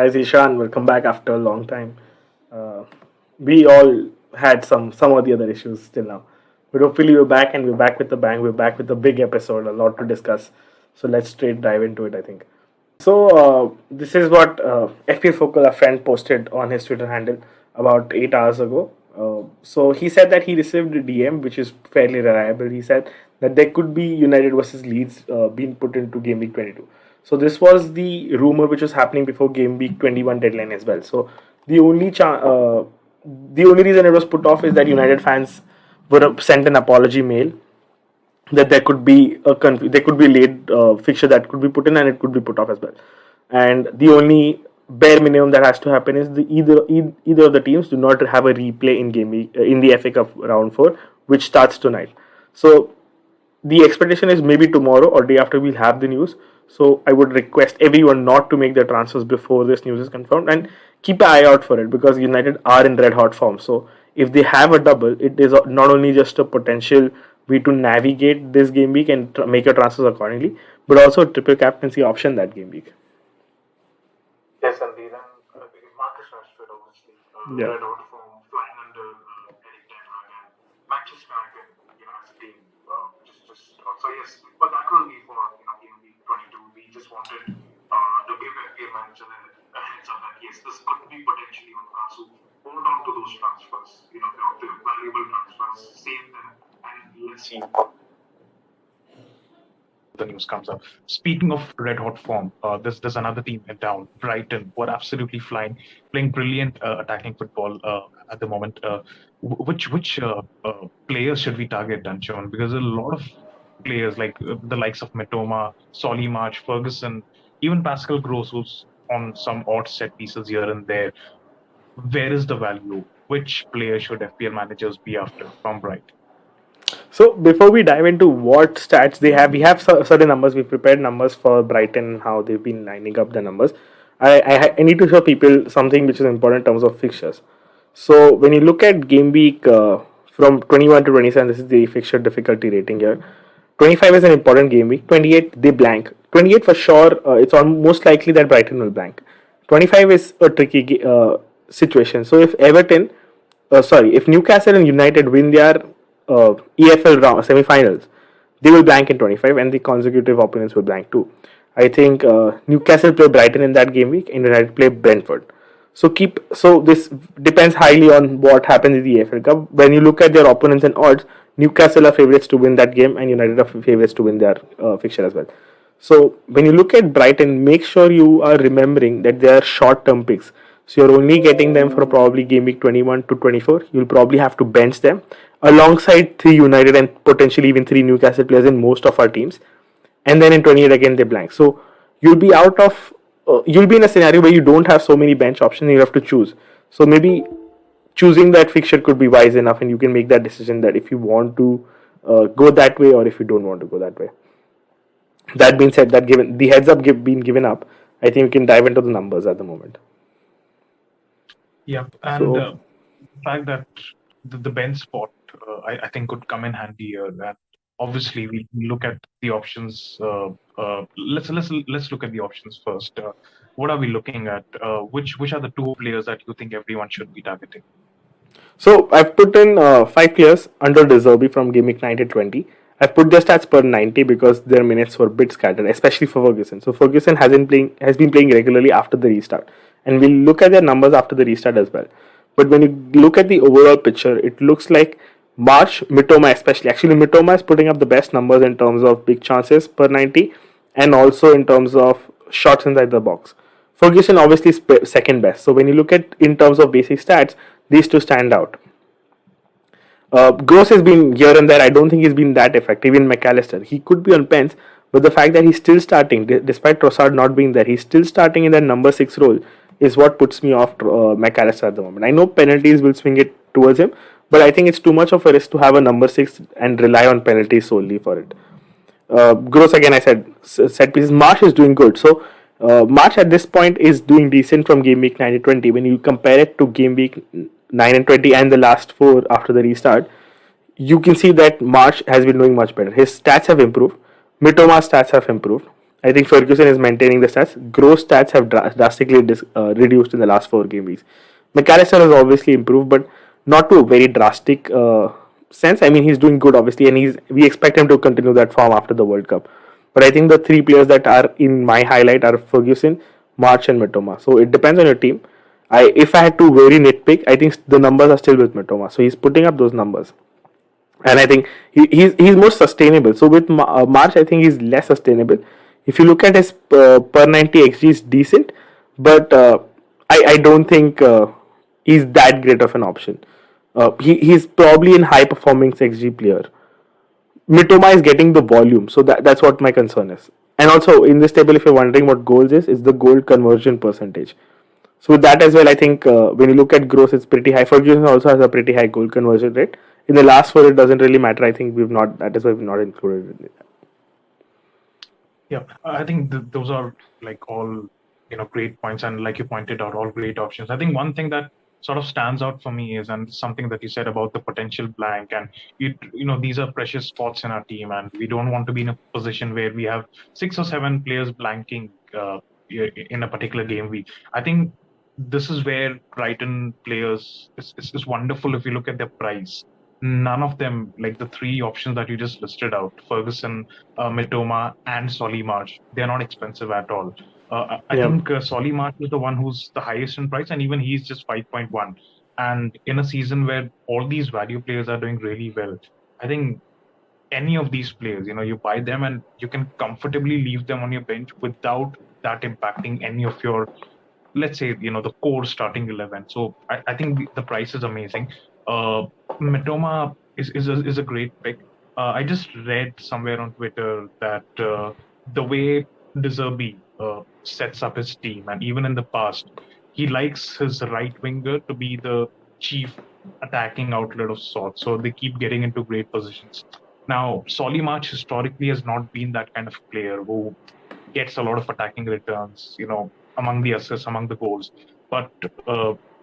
Hi Zeeshan, welcome back after a long time. Uh, we all had some of the other issues till now, but hopefully we're back and we're back with the bang. We're back with a big episode, a lot to discuss. So let's straight dive into it. I think. This is what FPL Focal, a friend, posted on his Twitter handle about 8 hours ago. So he said that he received a DM, which is fairly reliable. He said that there could be United versus Leeds being put into Game Week 22. So this was the rumor which was happening before Game Week 21 deadline as well. So the only the only reason it was put off is that United fans were sent an apology mail that there could be there could be late fixture that could be put in and it could be put off as well. And the only bare minimum that has to happen is either of the teams do not have a replay in in the FA Cup round 4, which starts tonight. So the expectation is maybe tomorrow or day after we'll have the news. So I would request everyone not to make their transfers before this news is confirmed and keep an eye out for it because United are in red hot form. So if they have a double, it is not only just a potential way to navigate this game week and make your transfers accordingly, but also a triple captaincy option that game week. Yes, indeed. And Marcus Rashford, obviously, Yeah. red hot form, flying under Eric Ten Hag and Manchester United, as a team. So yes, but that will be for game week 22. We just wanted to give FPL manager a heads up that yes, this could be potentially on Newcastle. Hold on to those transfers, the valuable transfers, save them, and let's see the news comes up. Speaking of red hot form, there's another team in town, Brighton, who are absolutely flying, playing brilliant attacking football at the moment. Which players should we target, Anshuman? Because a lot of players like the likes of Mitoma, Solly March, Ferguson, even Pascal Gross, who's on some odd set pieces here and there. Where is the value? Which player should FPL managers be after from Brighton? So before we dive into what stats they have, we have certain numbers. We prepared numbers for Brighton and how they've been lining up the numbers. I need to show people something which is important in terms of fixtures. So when you look at game week from 21 to 27, this is the fixture difficulty rating here. 25 is an important game week. 28 they blank. 28 for sure. It's almost likely that Brighton will blank. 25 is a tricky situation. So if Newcastle and United win their EFL round semi-finals, they will blank in 25 and the consecutive opponents will blank too. I think Newcastle play Brighton in that game week and United play Brentford. So this depends highly on what happens in the EFL Cup. When you look at their opponents and odds, Newcastle are favourites to win that game and United are favourites to win their fixture as well. So when you look at Brighton, make sure you are remembering that they are short-term picks. So you're only getting them for probably game week 21 to 24. You'll probably have to bench them alongside 3 United and potentially even 3 Newcastle players in most of our teams. And then in 28 again they blank. So you'll be you'll be in a scenario where you don't have so many bench options and you have to choose. So maybe choosing that fixture could be wise enough and you can make that decision that if you want to go that way or if you don't want to go that way. That being said, that given the heads up being given up, I think we can dive into the numbers at the moment. Yeah, and the fact that the bench spot, I think, could come in handy here. That obviously we look at the options. Let's look at the options first. What are we looking at? Which are the 2 players that you think everyone should be targeting? So I've put in 5 players under De Zerbi from Game Week 19-20. I've put their stats per 90 because their minutes were a bit scattered, especially for Ferguson. So Ferguson has been playing regularly after the restart, and we'll look at their numbers after the restart as well. But when you look at the overall picture, it looks like March, Mitoma especially. Actually, Mitoma is putting up the best numbers in terms of big chances per 90 and also in terms of shots inside the box. Ferguson obviously is second best. So when you look at in terms of basic stats, these two stand out. Gross has been here and there. I don't think he's been that effective. In McAllister, he could be on pens, but the fact that he's still starting, despite Trossard not being there, he's still starting in that number 6 role, is what puts me off McAllister at the moment. I know penalties will swing it towards him, but I think it's too much of a risk to have a number 6 and rely on penalties solely for it. Gross, again, I said set pieces. Marsh is doing good. So March at this point is doing decent from game week 19-20. When you compare it to game week 9 and 20 and the last 4 after the restart, you can see that March has been doing much better. His stats have improved. Mitoma's stats have improved. I think Ferguson is maintaining the stats. Gross stats have drastically reduced in the last 4 game weeks. McAllister has obviously improved, but not to a very drastic sense. I mean, he's doing good, obviously, and we expect him to continue that form after the World Cup. But I think the three players that are in my highlight are Ferguson, March, and Mitoma. So it depends on your team. If I had to very nitpick, I think the numbers are still with Mitoma. So he's putting up those numbers, and I think he's more sustainable. So with March, I think he's less sustainable. If you look at his per 90 xg, is decent, but I don't think he's that great of an option. He's probably in high performing xg player. Mitoma is getting the volume, so that's what my concern is. And also in this table, if you're wondering what goals is the goal conversion percentage. So with that as well, I think when you look at growth, it's pretty high. Ferguson also has a pretty high goal conversion rate. In the last four, it doesn't really matter. I think we've not. That is why we've not included it. Yeah, I think those are like all great points, and like you pointed out, all great options. I think one thing that sort of stands out for me is, and something that you said about the potential blank, and these are precious spots in our team, and we don't want to be in a position where we have 6 or 7 players blanking in a particular game week. I think this is where Brighton players is wonderful if you look at their price. None of them, like the three options that you just listed out, Ferguson, Mitoma, and Solly March, they're not expensive at all. I Yeah, think Solly March is the one who's the highest in price, and even he's just 5.1. And in a season where all these value players are doing really well, I think any of these players, you buy them and you can comfortably leave them on your bench without that impacting any of your, let's say, the core starting 11. So I think the price is amazing. uh Mitoma is a great pick. I just read somewhere on Twitter that the way De Zerbi sets up his team, and even in the past, he likes his right winger to be the chief attacking outlet of sorts, so they keep getting into great positions. Now Solly March historically has not been that kind of player who gets a lot of attacking returns, among the assists, among the goals. But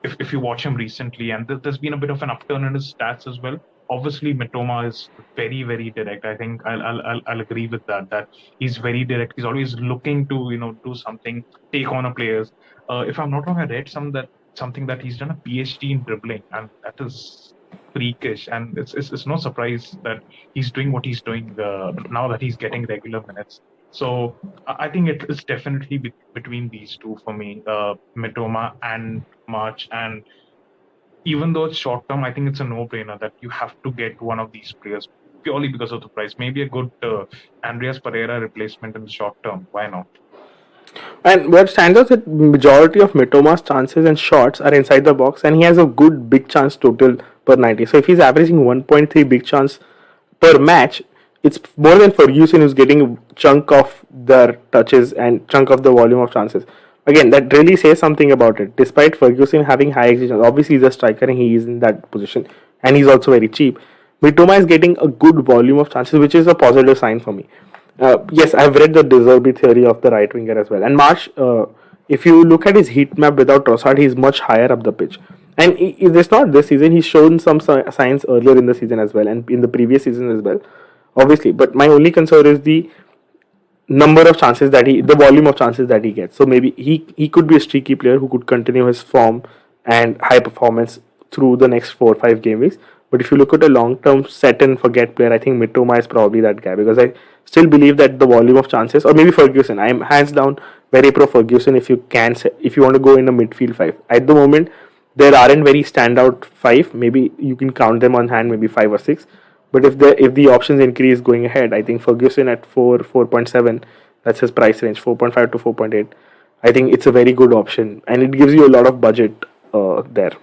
if you watch him recently, and there's been a bit of an upturn in his stats as well. Obviously, Mitoma is very, very direct. I think I'll agree with that. That he's very direct. He's always looking to do something, take on a players. If I'm not wrong, I read something that he's done a PhD in dribbling, and that is freakish. And it's no surprise that he's doing what he's doing now that he's getting regular minutes. So I think it is definitely between these two for me, Mitoma and March. And even though it's short term, I think it's a no-brainer that you have to get one of these players purely because of the price. Maybe a good Andreas Pereira replacement in the short term. Why not? and what stands out is that majority of Mitoma's chances and shots are inside the box, and he has a good big chance total per 90. So if he's averaging 1.3 big chance per match, it's more than Ferguson who's getting a chunk of their touches and chunk of the volume of chances. Again, that really says something about it. Despite Ferguson having high execution, obviously he's a striker and he is in that position, and he's also very cheap. Mitoma is getting a good volume of chances, which is a positive sign for me. Yes, I've read the De Zerbi theory of the right winger as well. And Marsh, if you look at his heat map without Trossard, he's much higher up the pitch. And it's not this season. He's shown some signs earlier in the season as well, and in the previous season as well, obviously. But my only concern is the number of chances the volume of chances that he gets. So maybe he could be a streaky player who could continue his form and high performance through the next 4 or 5 game weeks. But if you look at a long term set and forget player, I think Mitoma is probably that guy, because I still believe that the volume of chances, or maybe Ferguson. I'm hands down very pro Ferguson. If you want to go in a midfield five at the moment, there aren't very standout five. Maybe you can count them on hand, maybe 5 or 6. But if the options increase going ahead, I think Ferguson at 4.7, that's his price range, 4.5 to 4.8. I think it's a very good option, and it gives you a lot of budget there.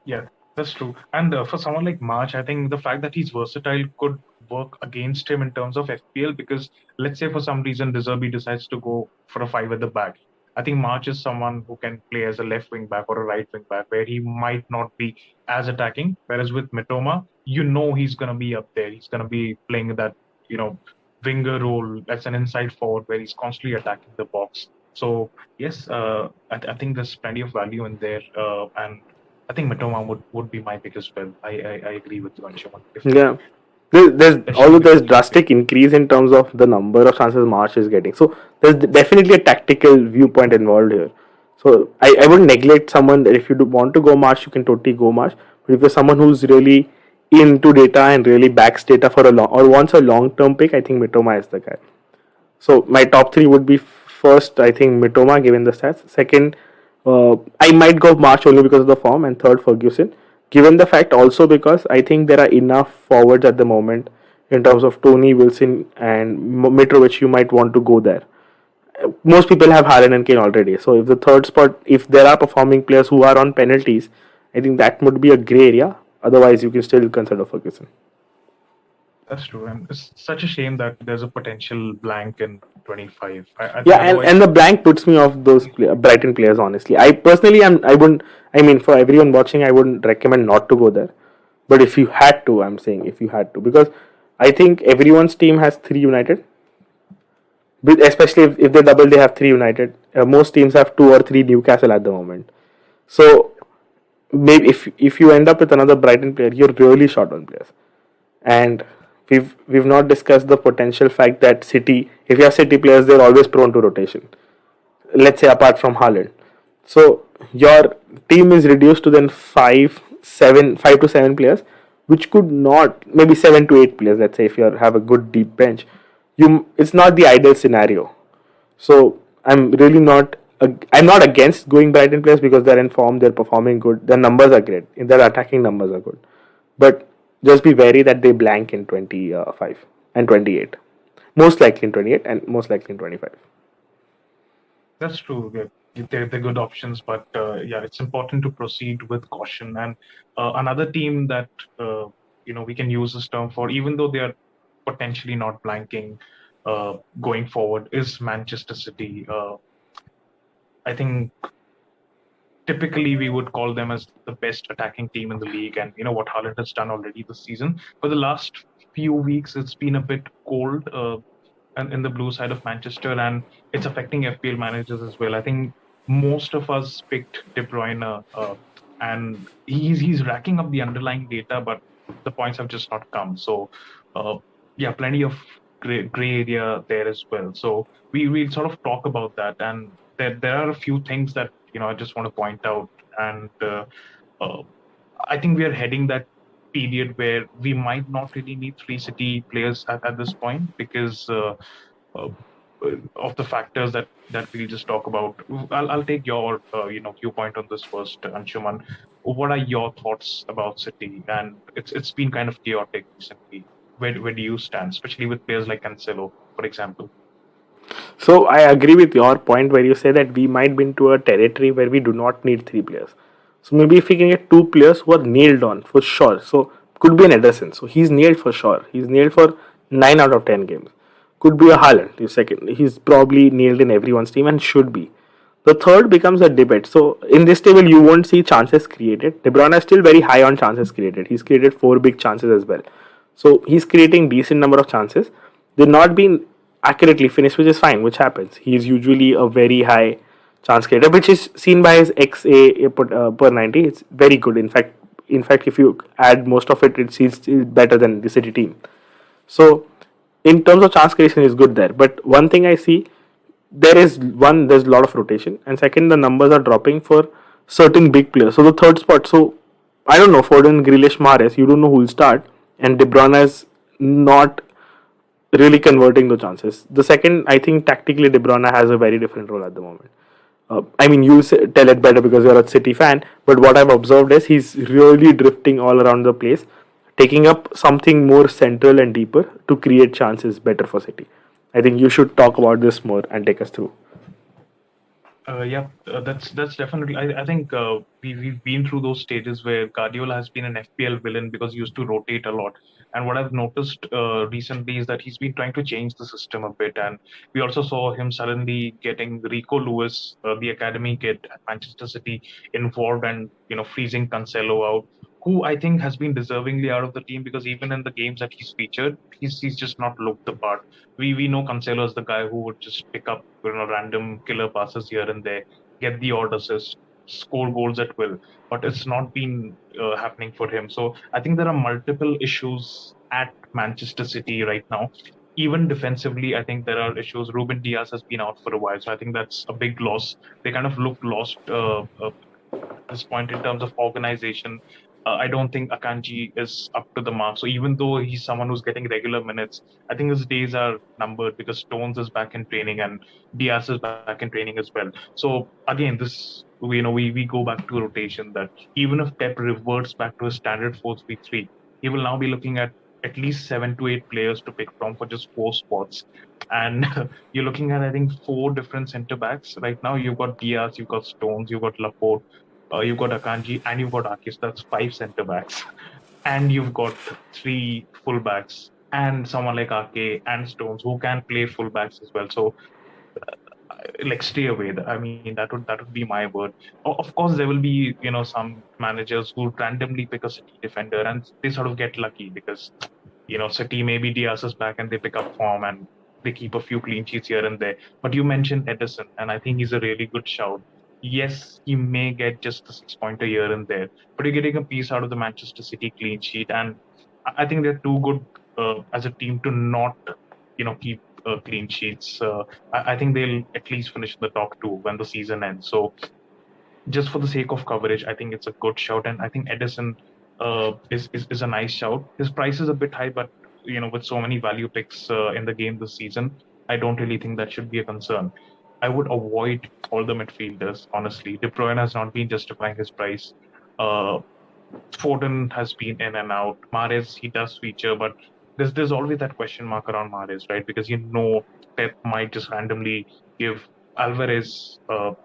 Yeah, that's true. And for someone like March, I think the fact that he's versatile could work against him in terms of FPL, because let's say for some reason De Zerbi decides to go for a five at the back. I think March is someone who can play as a left wing back or a right wing back where he might not be as attacking. Whereas with Mitoma, he's going to be up there. He's going to be playing that, you know, winger role as an inside forward where he's constantly attacking the box. So, yes, I think there's plenty of value in there. And I think Mitoma would be my pick as well. I agree with you, Anshuman. If Yeah. Although especially with there's the new drastic pick. increase in terms of the number of chances March is getting. So there's definitely a tactical viewpoint involved here. So I wouldn't neglect someone that if you do want to go March, you can totally go March. But if you're someone who's really into data and really backs data for a long or wants a long term pick, I think Mitoma is the guy. So my top three would be first, I think Mitoma, given the stats. Second, I might go March only because of the form, and third, Ferguson. Given the fact also because I think there are enough forwards at the moment in terms of Tony Wilson and Mitrovic, you might want to go there. Most people have Haaland and Kane already. So if the third spot, if there are performing players who are on penalties, I think that would be a grey area. Otherwise, you can still consider Ferguson. That's true, and it's such a shame that there's a potential blank in 25. I Yeah, think and otherwise, the blank puts me off those Brighton players. Honestly, I personally I wouldn't. I mean, for everyone watching, I wouldn't recommend not to go there. But if you had to, I'm saying if you had to, because I think everyone's team has three United. Especially if they double, they have three United. Most teams have two or three Newcastle at the moment. So maybe if you end up with another Brighton player, you're really short on players. And we've not discussed the potential fact that City, if you have City players, they're always prone to rotation. Let's say apart from Haaland. So your team is reduced to then five to seven players, which could not maybe 7 to 8 players. Let's say if you have a good deep bench, it's not the ideal scenario. So I'm really not. I'm not against going Brighton players because they're in form, they're performing good, their numbers are great, their attacking numbers are good, but just be wary that they blank in 25 and 28, most likely in 28 and most likely in 25. that's true. Yeah, they're good options, but yeah, it's important to proceed with caution. And another team that we can use this term for, even though they are potentially not blanking going forward, is Manchester City. I think typically we would call them as the best attacking team in the league, and you know what Haaland has done already this season. For the last few weeks, it's been a bit cold. And in the blue side of Manchester, and it's affecting FPL managers as well. I think most of us picked De Bruyne, and he's racking up the underlying data, but the points have just not come. So, uh, yeah, plenty of gray area there as well. So we sort of talk about that, and there are a few things that I just want to point out, and uh, I think we are heading that period where we might not really need three city players at this point because uh, of the factors that we'll just talk about. I'll take your viewpoint on this first, Anshuman. What are your thoughts about City? And it's been kind of chaotic recently. Where do you stand, especially with players like Cancelo, for example? So I agree with your point where you say that we might be into a territory where we do not need three players. So maybe if we can get two players who are nailed on for sure. So could be an Ederson. So he's nailed for sure. He's nailed for 9 out of 10 games. Could be a Haaland. The second, he's probably nailed in everyone's team and should be. The third becomes a debate. So in this table, you won't see chances created. De Bruyne is still very high on chances created. He's created four big chances as well. So he's creating decent number of chances. They're not being accurately finished, which is fine, which happens. He's usually a very high chance creator, which is seen by his XA per 90. It's very good. In fact, if you add most of it, it's better than the City team. So in terms of chance creation, is good there. But one thing I see, there's a lot of rotation, and second, the numbers are dropping for certain big players. So the third spot, so I don't know, Foden, Grealish, Mahrez, you don't know who will start, and De Bruyne is not really converting the chances. The second, I think tactically De Bruyne has a very different role at the moment. I mean, tell it better because you're a City fan, but what I've observed is he's really drifting all around the place, taking up something more central and deeper to create chances better for City. I think you should talk about this more and take us through. Yeah, that's definitely. I think we've been through those stages where Guardiola has been an FPL villain because he used to rotate a lot. And what I've noticed recently is that he's been trying to change the system a bit. And we also saw him suddenly getting Rico Lewis, the academy kid at Manchester City, involved and freezing Cancelo out, who I think has been deservingly out of the team because even in the games that he's featured, he's just not looked the part. We know Cancelo is the guy who would just pick up random killer passes here and there, get the odd assist. score goals at will, but it's not been happening for him. So I think there are multiple issues at Manchester City right now. Even defensively, I think there are issues. Ruben Diaz has been out for a while, so I think that's a big loss. They kind of look lost at this point in terms of organization. I don't think Akanji is up to the mark. So even though he's someone who's getting regular minutes, I think his days are numbered because Stones is back in training and Diaz is back in training as well. So again, this we go back to a rotation that even if Pep reverts back to his standard 4-3-3, he will now be looking at least 7 to 8 players to pick from for just 4 spots. And you're looking at, I think, 4 different center backs right now. You've got Diaz, you've got Stones, you've got Laporte, you've got Akanji, and you've got Akis. That's 5 center backs. And you've got 3 fullbacks, and someone like Ake and Stones who can play fullbacks as well. So like stay away. I mean, that would be my word. Of course, there will be some managers who randomly pick a City defender and they sort of get lucky because City maybe Diaz is back and they pick up form and they keep a few clean sheets here and there. But you mentioned Edison, and I think he's a really good shout. Yes, he may get just a 6 pointer here and there, but you're getting a piece out of the Manchester City clean sheet, and I think they're too good as a team to not, keep clean sheets. I think they'll at least finish in the top 2 when the season ends. So just for the sake of coverage, I think it's a good shout, and I think Edison is a nice shout. His price is a bit high, but with so many value picks in the game this season, I don't really think that should be a concern. I would avoid all the midfielders, honestly. De Bruyne has not been justifying his price. Uh, Foden has been in and out. Mahrez, he does feature, but there's always that question mark around Mahrez, right? Because Pep might just randomly give Alvarez, a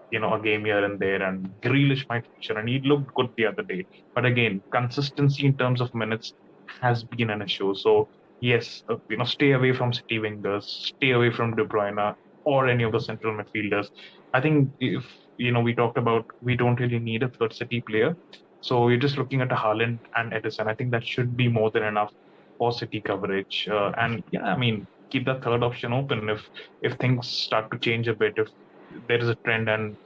game here and there, and Grealish might feature, and he looked good the other day. But again, consistency in terms of minutes has been an issue. So yes, stay away from City wingers, stay away from De Bruyne or any of the central midfielders. I think if we talked about we don't really need a third City player, so you're just looking at a Haaland and Edison. I think that should be more than enough for City coverage. And yeah, I mean, keep the third option open if things start to change a bit. If there is a trend and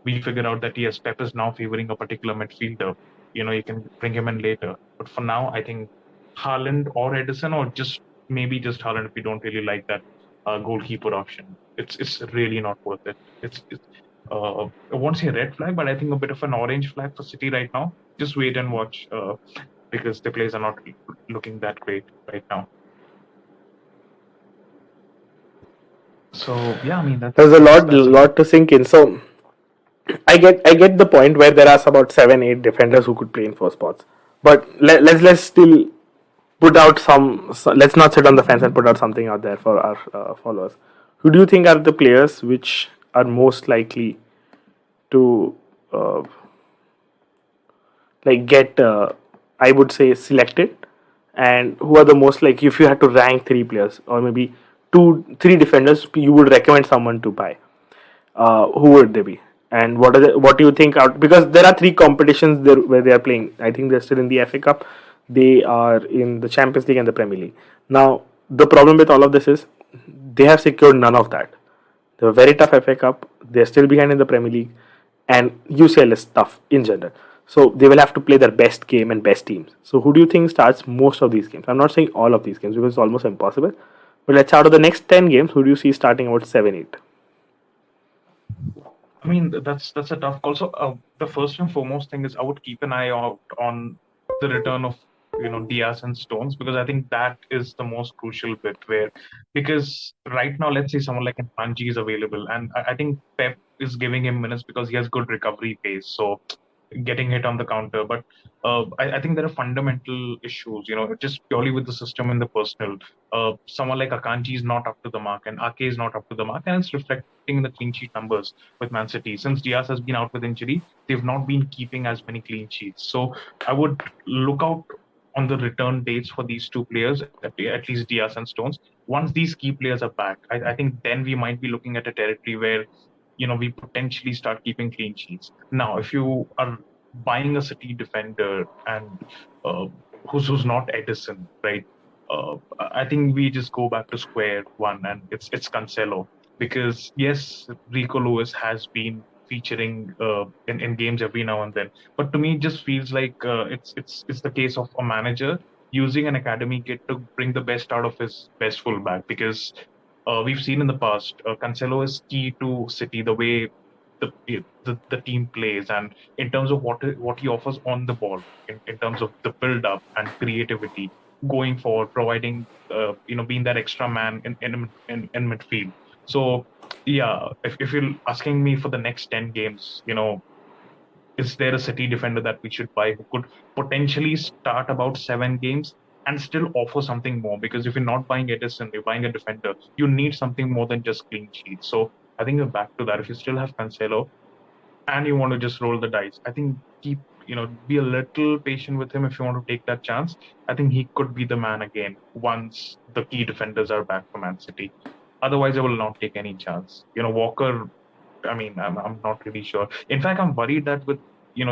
we figure out that yes, Pep is now favoring a particular midfielder, you can bring him in later. But for now, I think Haaland or Edison, or just maybe just Haaland if you don't really like that goalkeeper option. It's really not worth it. It's I won't say a red flag, but I think a bit of an orange flag for City right now. Just wait and watch because the players are not looking that great right now. So yeah, I mean There's a that's about. lot to sink in. So I get the point where there are about 7 8 defenders who could play in 4 spots, but let's still put out some. So let's not sit on the fence and put out something out there for our followers. Who do you think are the players which are most likely to uh, get I would say selected, and who are the most like if you had to rank 3 players or maybe 2 3 defenders you would recommend someone to buy, who would they be, and what do you think out, because there are 3 competitions there where they are playing. I think they're still in the FA Cup, they are in the Champions League and the Premier League. Now the problem with all of this is they have secured none of that. They were very tough FA Cup. They're still behind in the Premier League, and UCL is tough in general. So they will have to play their best game and best teams. So who do you think starts most of these games? I'm not saying all of these games because it's almost impossible. But let's out of the next 10 games, who do you see starting about 7 8? I mean, that's a tough call. So the first and foremost thing is I would keep an eye out on the return of Diaz and Stones, because I think that is the most crucial bit where, because right now let's say someone like Panji is available, and I think Pep is giving him minutes because he has good recovery pace. So getting hit on the counter. But I think there are fundamental issues, just purely with the system and the personnel. Someone like Akanji is not up to the mark, and Ake is not up to the mark, and it's reflecting in the clean sheet numbers with Man City. Since Diaz has been out with injury, they've not been keeping as many clean sheets. So I would look out on the return dates for these 2 players, at least Diaz and Stones. Once these key players are back, I think then we might be looking at a territory where we potentially start keeping clean sheets. Now, if you are buying a City defender and uh, who's not Edison, right? I think we just go back to square one, and it's Cancelo, because yes, Rico Lewis has been featuring in games every now and then. But to me, it just feels like it's the case of a manager using an academy kid to bring the best out of his best fullback, because we've seen in the past, Cancelo is key to City, the way the team plays, and in terms of what he offers on the ball, in terms of the build up and creativity going forward, providing being that extra man in midfield. So yeah, if you're asking me for the next 10 games, is there a City defender that we should buy who could potentially start about 7 games and still offer something more? Because if you're not buying Edison, you're buying a defender, you need something more than just clean sheets. So I think we're back to that. If you still have Cancelo and you want to just roll the dice, I think be a little patient with him if you want to take that chance. I think he could be the man again once the key defenders are back for Man City. Otherwise, I will not take any chance. Walker, I mean, I'm not really sure. In fact, I'm worried that with you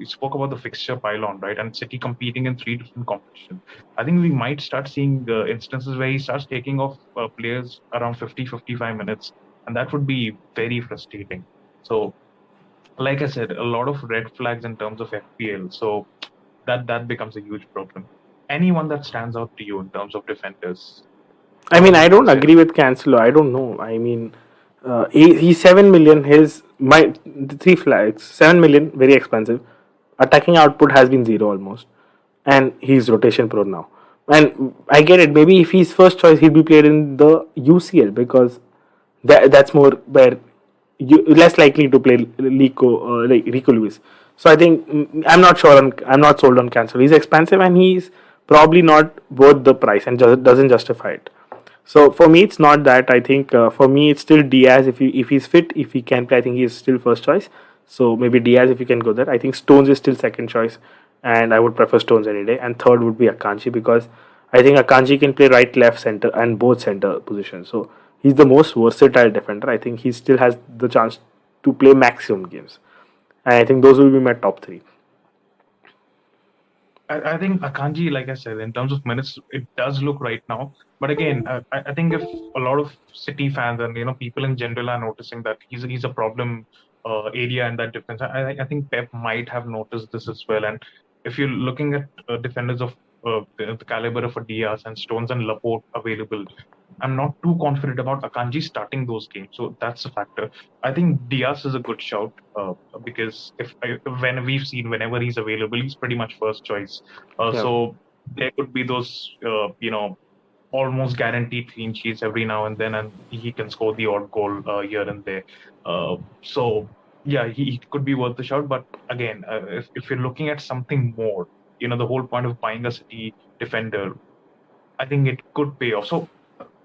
spoke about the fixture pylon, right? And City competing in 3 different competitions. I think we might start seeing instances where he starts taking off players around 50-55 minutes, and that would be very frustrating. So, like I said, a lot of red flags in terms of FPL. So that becomes a huge problem. Anyone that stands out to you in terms of defenders, I mean, I don't Sil. agree with Cancelo. I don't know. I mean, he's 7 million. His my the 3 flags 7 million, very expensive. Attacking output has been zero almost, and he's rotation prone now. And I get it. Maybe if he's first choice, he'll be played in the UCL because that's more where you less likely to play Rico Lewis. So I think I'm not sold on Cancelo. He's expensive and he's probably not worth the price and doesn't justify it. So for me, it's not that. I think for me, it's still Diaz. If he's fit, if he can play, I think he is still first choice. So maybe Diaz if you can go there. I think Stones is still second choice, and I would prefer Stones any day. And third would be Akanji because I think Akanji can play right, left, center, and both center positions. So he's the most versatile defender. I think he still has the chance to play maximum games, and I think those will be my top three. I think Akanji, like I said, in terms of minutes, it does look right now. But again, I think if a lot of City fans and people in general are noticing that he's a problem area in that defense, I think Pep might have noticed this as well. And if you're looking at defenders of the caliber of a Diaz and Stones and Laporte available, I'm not too confident about Akanji starting those games. So that's a factor. I think Diaz is a good shout because when we've seen whenever he's available, he's pretty much first choice. Yeah. So there could be those, almost guaranteed clean sheets every now and then, and he can score the odd goal here and there. So yeah, he could be worth the shout. But again, if you're looking at something more, the whole point of buying a City defender, I think it could pay off. So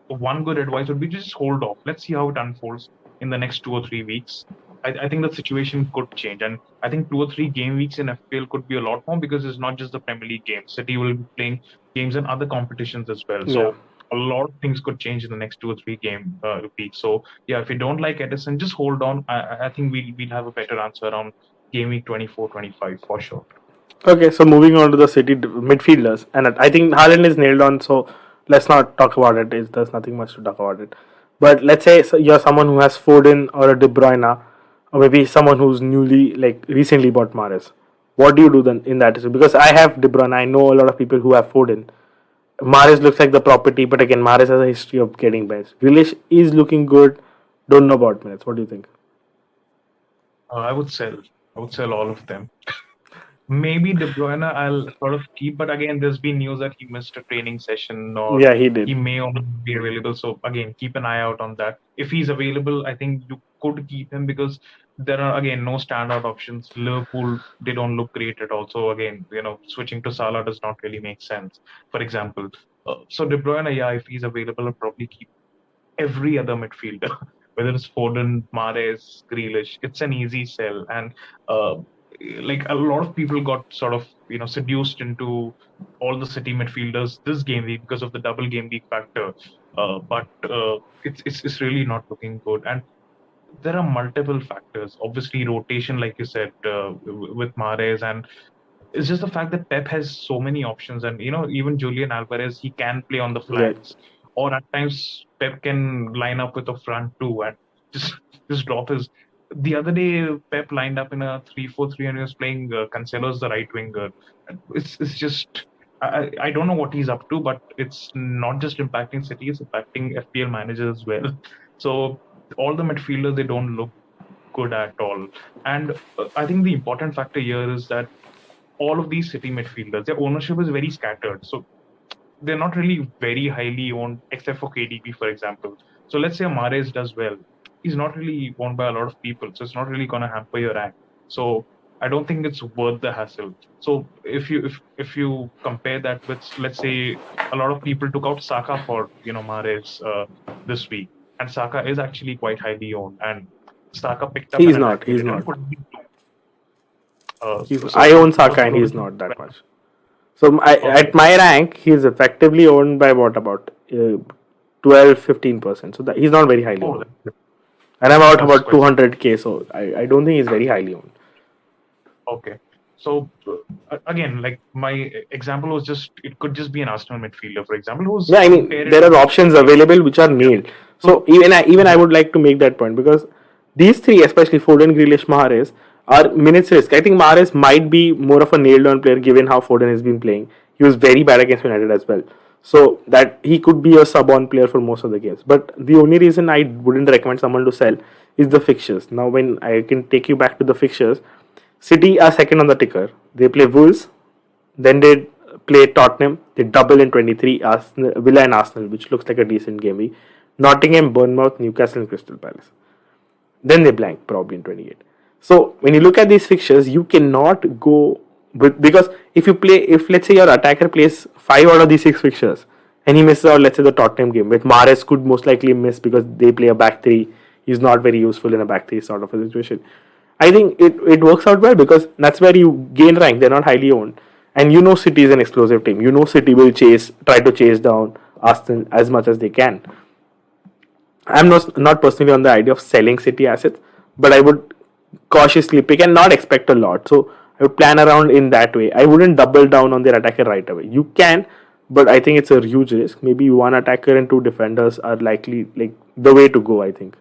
one good advice would be just hold off. Let's see how it unfolds in the next 2 or 3 weeks. I think the situation could change, and I think 2 or 3 game weeks in FPL could be a lot more because it's not just the Premier League games. City will be playing games in other competitions as well. Yeah. So a lot of things could change in the next 2 or 3 game weeks. So yeah, if you don't like Edison, just hold on. I think we'll have a better answer around game week 24-25 for sure. Okay, so moving on to the midfielders, and I think Haaland is nailed on. So let's not talk about it. There's nothing much to talk about it. But let's say you're someone who has Foden or a De Bruyne, or maybe someone who's newly like recently bought Mahrez. What do you do then in that? Because I have De Bruyne. I know a lot of people who have Foden. Mahrez looks like the property, but again, Mahrez has a history of getting benched. Grealish is looking good. Don't know about minutes. What do you think? I would sell. I would sell all of them. Maybe De Bruyne I'll sort of keep, but again, there's been news that he missed a training session or Yeah, he he did. may or may not be available. So again, keep an eye out on that. If he's available, I think you could keep him because there are again no standout options. Liverpool, they don't look great at all. So again, switching to Salah does not really make sense. For example, so De Bruyne, yeah, if he's available, I'll probably keep every other midfielder, whether it's Foden, Mahrez, Grealish. It's an easy sell, and uh, like a lot of people got sort of seduced into all the City midfielders this game week because of the double game week factor. But it's really not looking good, and there are multiple factors. Obviously, rotation, like you said, with Mahrez, and it's just the fact that Pep has so many options, and even Julian Alvarez, he can play on the Yeah. flanks, or at times Pep can line up with a front two and just just drop his the other day Pep lined up in a 3-4-3 and he was playing Cancelo as the right winger. It's just I don't know what he's up to, but it's not just impacting City, it's impacting FPL managers as well. So all the midfielders, they don't look good at all. And I think the important factor here is that all of these City midfielders, their ownership is very scattered. So they're not really very highly owned, except for KDB, for example. So let's say Mahrez does well. He's not really owned by a lot of people, so it's not really going to hamper your rank. So I don't think it's worth the hassle. So if you compare that with, let's say, a lot of people took out Saka for Mahrez this week, and Saka is actually quite highly owned, and Saka picked up an He's not. attack. It He's didn't not. put him to. I So own was Saka and was he's not that much. So okay. at my rank, he's effectively owned by what about 12-15%. So that, he's not very highly Oh, owned. And I'm out that's about quite 200k, so I don't think he's very highly owned. okay. So again, like my example was just it could just be an Arsenal midfielder, for example, who's Yeah, I you mean pair it there with are options available which are yeah. nailed. So So even I yeah, would like to make that point because these three, especially Foden, Grealish, Mahrez, are minutes risk. I think Mahrez might be more of a nailed on player given how Foden has been playing. He was very bad against United as well. So that he could be a sub on player for most of the games. But the only reason I wouldn't recommend someone to sell is the fixtures. Now when I can take you back to the fixtures, City are second on the ticker. They play Wolves, then they play Tottenham. They double in 23, Arsenal, Villa and Arsenal, which looks like a decent game week. Nottingham, Bournemouth, Newcastle, and Crystal Palace. Then they blank probably in 28. So when you look at these fixtures, you cannot go with because if let's say your attacker plays 5 out of these 6 fixtures and he misses out, let's say the Tottenham game, which Mahrez could most likely miss because they play a back three. He's not very useful in a back three sort of a situation. I think it works out well because that's where you gain rank. They're not highly owned. And you know City is an explosive team. You know City will try to chase down Arsenal as much as they can. I'm not personally on the idea of selling City assets, but I would cautiously pick and not expect a lot. So I would plan around in that way. I wouldn't double down on their attacker right away. You can, but I think it's a huge risk. Maybe one attacker and two defenders are likely like the way to go. I think.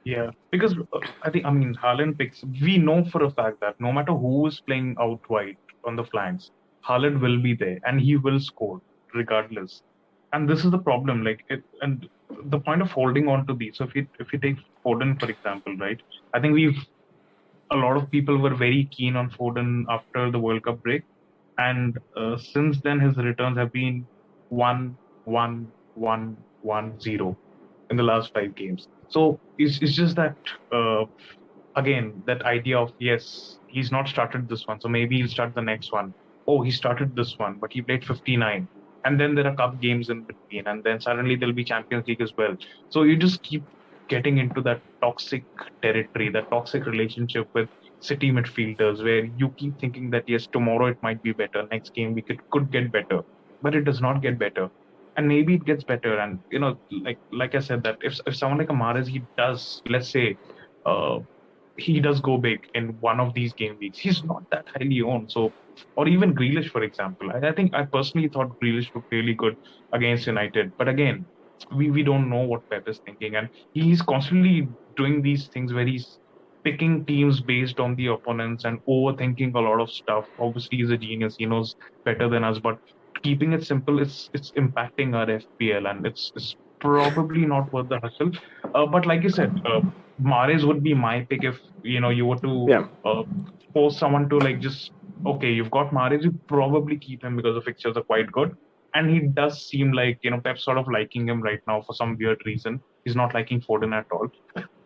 yeah. Because I mean Haaland picks. We know for a fact that no matter who is playing out wide on the flanks, Haaland will be there and he will score regardless. And this is the problem. Like it, and the point of holding on to these. So if you take Foden for example, right? I think we've a lot of people were very keen on Foden after the World Cup break, and since then his returns have been 1-1-1-1-0 in the last 5 games. So it's just that uh, again that idea of yes he's not started this one, so maybe he'll start the next one. Oh, he started this one, but he played 59. And then there are cup games in between, and then suddenly there'll be Champions League as well. So you just keep getting into that toxic territory, that toxic relationship with City midfielders, where you keep thinking that yes, tomorrow it might be better, next game we could get better, but it does not get better, and maybe it gets better. And like I said, that if someone like Amaris, he does, let's say, uh, he does go big in one of these game weeks, he's not that highly owned. So, or even Grealish, for example. I think I personally thought Grealish looked really good against United. But again, we don't know what Pep is thinking. And he's constantly doing these things where he's picking teams based on the opponents and overthinking a lot of stuff. Obviously, he's a genius. He knows better than us. But keeping it simple, it's impacting our FPL, and it's probably not worth the hustle. But like you said, Mahrez would be my pick if you were to Yeah. uh, force someone to like just okay, you've got Mahrez, you probably keep him because the fixtures are quite good, and he does seem like Pep's sort of liking him right now for some weird reason. He's not liking Foden at all.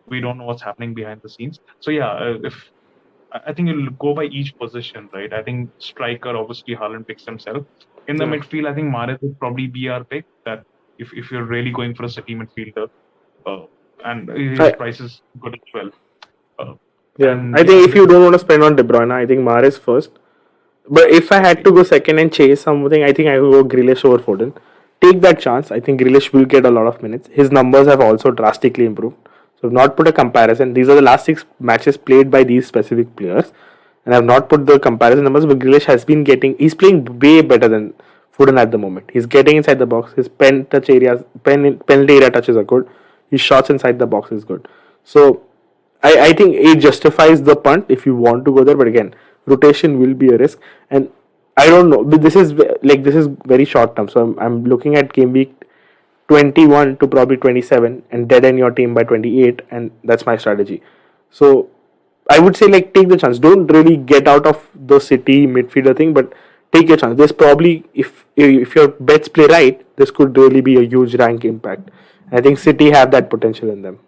We don't know what's happening behind the scenes. So yeah, if I think you'll go by each position, right? I think striker, obviously Haaland picks himself. In the Yeah. midfield, I think Mahrez would probably be our pick. That if you're really going for a City midfielder, uh, and his I, price is good as well. Uh, yeah. and I yeah, think if you don't want to spend on De Bruyne, I think Mahrez first. But if I had to go second and chase something, I think I would go Grealish over Foden. Take that chance. I think Grealish will get a lot of minutes. His numbers have also drastically improved. So I've not put a comparison. These are the last 6 matches played by these specific players. And I've not put the comparison numbers, but Grealish has been he's playing way better than Foden at the moment. He's getting inside the box. His penalty area touches are good. His shots inside the box is good. So I think it justifies the punt if you want to go there, but again, rotation will be a risk, and I don't know. But this is very short term, so I'm looking at game week 21 to probably 27 and dead end your team by 28, and that's my strategy. So I would say like take the chance. Don't really get out of the City midfielder thing, but take your chance. There's probably if your bets play right, this could really be a huge rank impact. I think City have that potential in them.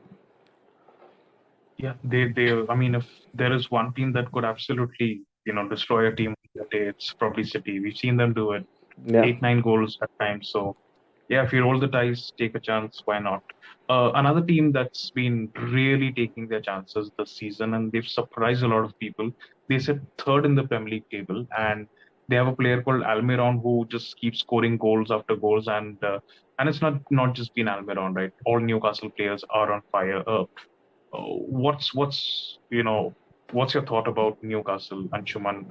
Yeah, they. I mean, if there is one team that could absolutely, destroy a team that day, it's probably City. We've seen them do it, Yeah. 8, 9 goals at times. So yeah, if you roll the dice, take a chance. Why not? Another team that's been really taking their chances this season, and they've surprised a lot of people. They sit third in the Premier League table, and they have a player called Almiron who just keeps scoring goals after goals, and it's not just been Almiron, right? All Newcastle players are on fire. What's your thought about Newcastle and Schumann?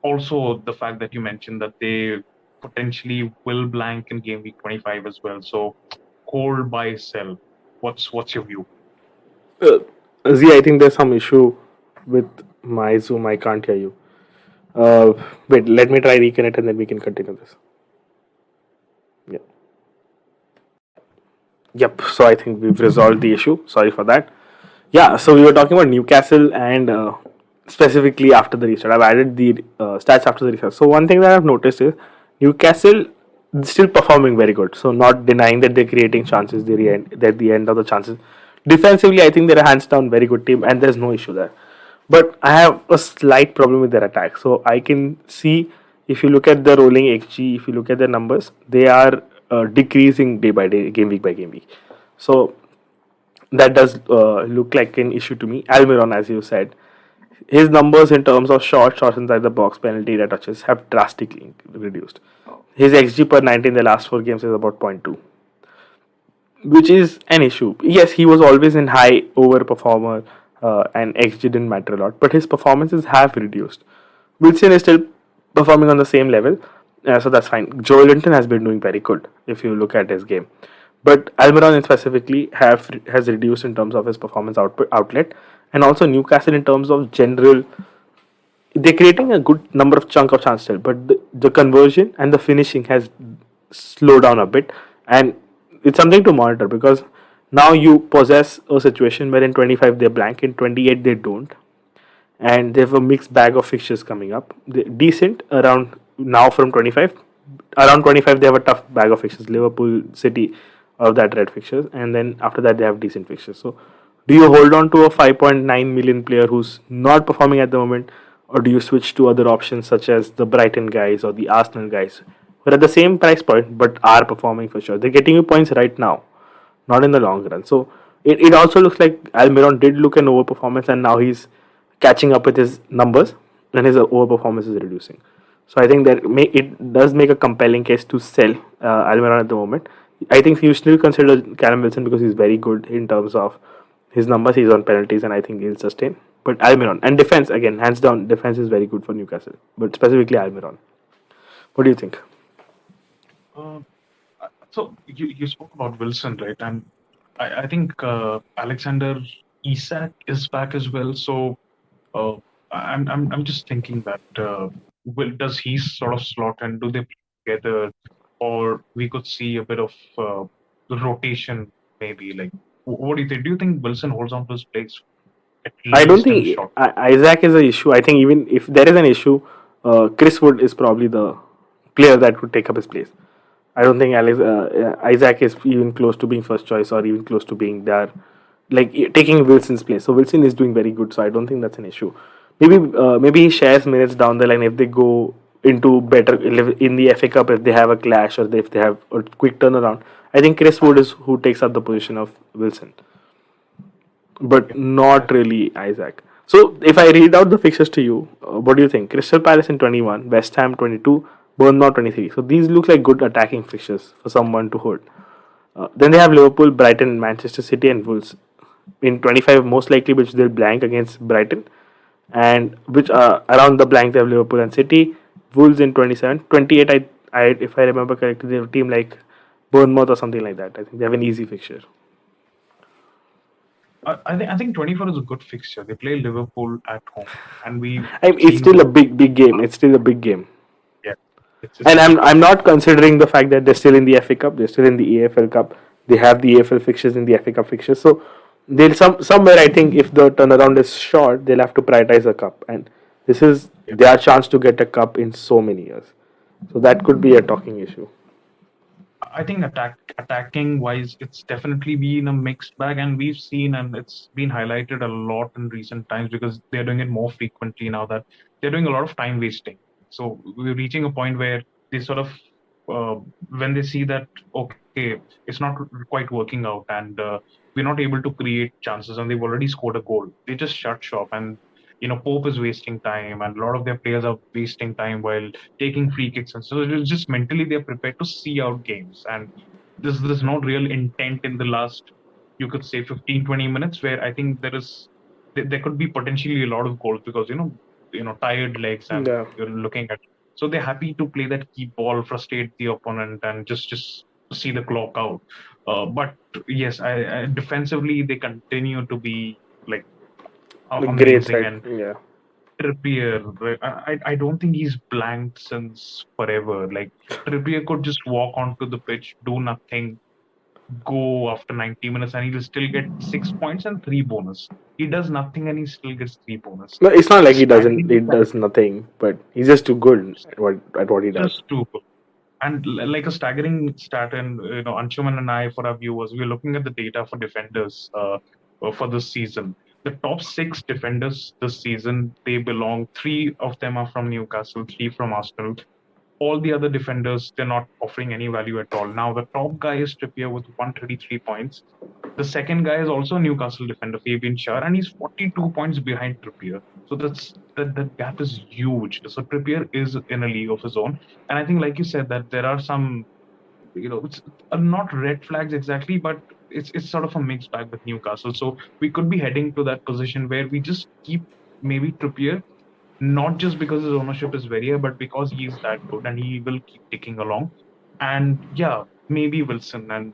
Also, the fact that you mentioned that they potentially will blank in game week 25 as well. So, hold, buy, sell. What's your view? Uh, Z, I think there's some issue with my Zoom. I can't hear you. Wait, let me try reconnect and then we can continue this. Yeah. Yep. So I think we've resolved the issue. Sorry for that. Yeah. So we were talking about Newcastle and specifically after the restart. I've added the stats after the restart. So one thing that I've noticed is Newcastle still performing very good. So not denying that they're creating chances. They're at the end of the chances. Defensively, I think they're a hands down very good team, and there's no issue there. But I have a slight problem with their attack. So I can see if you look at the rolling XG, if you look at their numbers, they are decreasing day by day, game week by game week. So that does look like an issue to me. Almiron, as you said, his numbers in terms of shots inside the box, penalty area touches have drastically reduced. His XG per 90 in the last 4 games is about 0.2, which is an issue. Yes, he was always in high over performer, and XG didn't matter a lot, but his performances have reduced. Wilson is still performing on the same level, so that's fine. Joe Linton has been doing very good if you look at his game, but Almiron specifically has reduced in terms of his performance outlet, and also Newcastle in terms of general. They're creating a good number of chunk of chance still, but the conversion and the finishing has slowed down a bit, and it's something to monitor because now you possess a situation where in 25 they're blank, in 28 they don't, and they have a mixed bag of fixtures coming up. They're decent around now from 25. Around 25 they have a tough bag of fixtures. Liverpool, City, of that red fixtures, and then after that they have decent fixtures. So, do you hold on to a 5.9 million player who's not performing at the moment, or do you switch to other options such as the Brighton guys or the Arsenal guys, who are at the same price point but are performing for sure? They're getting you points right now, not in the long run. So it also looks like Almiron did look an overperformance, and now he's catching up with his numbers, and his overperformance is reducing. So I think that it does make a compelling case to sell Almiron at the moment. I think you still consider Callum Wilson because he's very good in terms of his numbers. He's on penalties, and I think he'll sustain. But Almiron and defense again, hands down, defense is very good for Newcastle. But specifically Almiron. What do you think? Uh, so you spoke about Wilson, right? And I think Alexander Isak is back as well. So uh, I'm just thinking that does he sort of slot and do they play together, or we could see a bit of rotation maybe? Like, what do you think? Do you think Wilson holds on to his place at I don't least in think short? Isaac is an issue. I think even if there is an issue, Chris Wood is probably the player that would take up his place. I don't think Isaac is even close to being first choice or even close to being there, like taking Wilson's place. So Wilson is doing very good. So I don't think that's an issue. Maybe he shares minutes down the line if they go into better in the FA Cup, if they have a clash or if they have a quick turnaround. I think Chris Wood is who takes up the position of Wilson, but Yeah, not really Isaac. So if I read out the fixtures to you, what do you think? Crystal Palace in 21, West Ham 22, Bournemouth 23. So these look like good attacking fixtures for someone to hold. Then they have Liverpool, Brighton, Manchester City, and Wolves in 25, most likely which they'll blank against Brighton, and which around the blank they have Liverpool and City. Wolves in 27, 28. I if I remember correctly, they have a team like Bournemouth or something like that. I think they have an easy fixture. I think 24 is a good fixture. They play Liverpool at home, and we've It's seen still a what. big game. It's still a big game. Yeah, it's And a big I'm game. not considering the fact that they're still in the FA Cup, they're still in the AFL Cup, they have the AFL fixtures in the FA Cup fixtures. So they'll somewhere I think if the turnaround is short, they'll have to prioritize a cup, and this is Yeah. their chance to get a cup in so many years. So that could be a talking issue. I think attacking wise, it's definitely been a mixed bag, and we've seen, and it's been highlighted a lot in recent times because they're doing it more frequently now that they're doing a lot of time wasting. So we're reaching a point where they sort of, when they see that okay, it's not quite working out, and we're not able to create chances, and they've already scored a goal, they just shut shop, and Pope is wasting time, and a lot of their players are wasting time while taking free kicks, and so it's just mentally they're prepared to see out games, and there's no real intent in the last, you could say, 15-20 minutes, where I think there could be potentially a lot of goals because tired legs, and Yeah, you're looking at, so they're happy to play that key ball, frustrate the opponent, and just see the clock out. But yes, I defensively they continue to be like a great amazing. threat. And Yeah, Trippier, right, I don't think he's blanked since forever. Like Trippier could just walk onto the pitch, do nothing, go after 90 minutes, and he'll still get 6 points and three bonus. He does nothing and he still gets three bonus. no, it's not like he doesn't. Staggering He stat, does nothing, but he's just too good at what he does. just too good. And like a staggering stat, and Anshuman and I, for our viewers, we're looking at the data for defenders for this season. The top six defenders this season, they belong. Three of them are from Newcastle, three from Arsenal. All the other defenders, they're not offering any value at all. Now, the top guy is Trippier with 133 points. The second guy is also a Newcastle defender, Fabian Schär, and he's 42 points behind Trippier. So that gap is huge. So Trippier is in a league of his own. And I think, like you said, that there are some, it's not red flags exactly, but it's sort of a mixed bag with Newcastle. So we could be heading to that position where we just keep maybe Trippier, not just because his ownership is very high, but because he is that good and he will keep ticking along. And yeah, maybe Wilson. And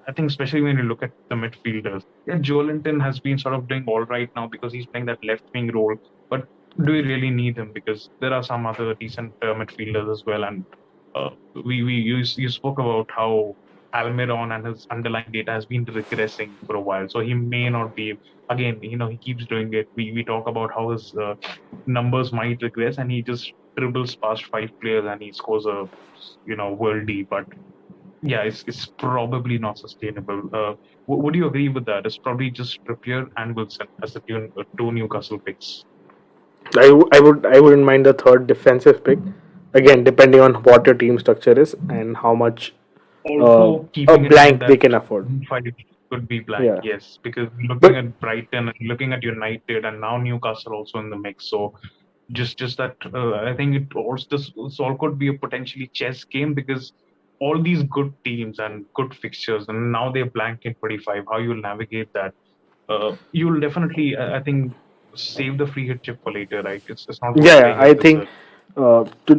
I think especially when you look at the midfielders, yeah, Joe Linton has been sort of doing all right now because he's playing that left wing role. But do we really need him? Because there are some other decent midfielders as well. And you spoke about how Almiron and his underlying data has been regressing for a while, so he may not be. Again, he keeps doing it. We talk about how his numbers might regress, and he just dribbles past five players and he scores a worldie. But yeah, it's probably not sustainable. Would you agree with that? It's probably just Trippier and Wilson as the two Newcastle picks. I wouldn't mind the third defensive pick. Again, depending on what your team structure is and how much uh, Also, a keeping in mind blank they that can afford. five could be blank, Yeah, yes, because looking but at Brighton and looking at United and now Newcastle also in the mix. So just that I think this all could be a potentially chess game because all these good teams and good fixtures, and now they're blank in 25. How you'll navigate that? You'll definitely, I think, save the free hit chip for later, right? It's not worth yeah, playing I it this think early.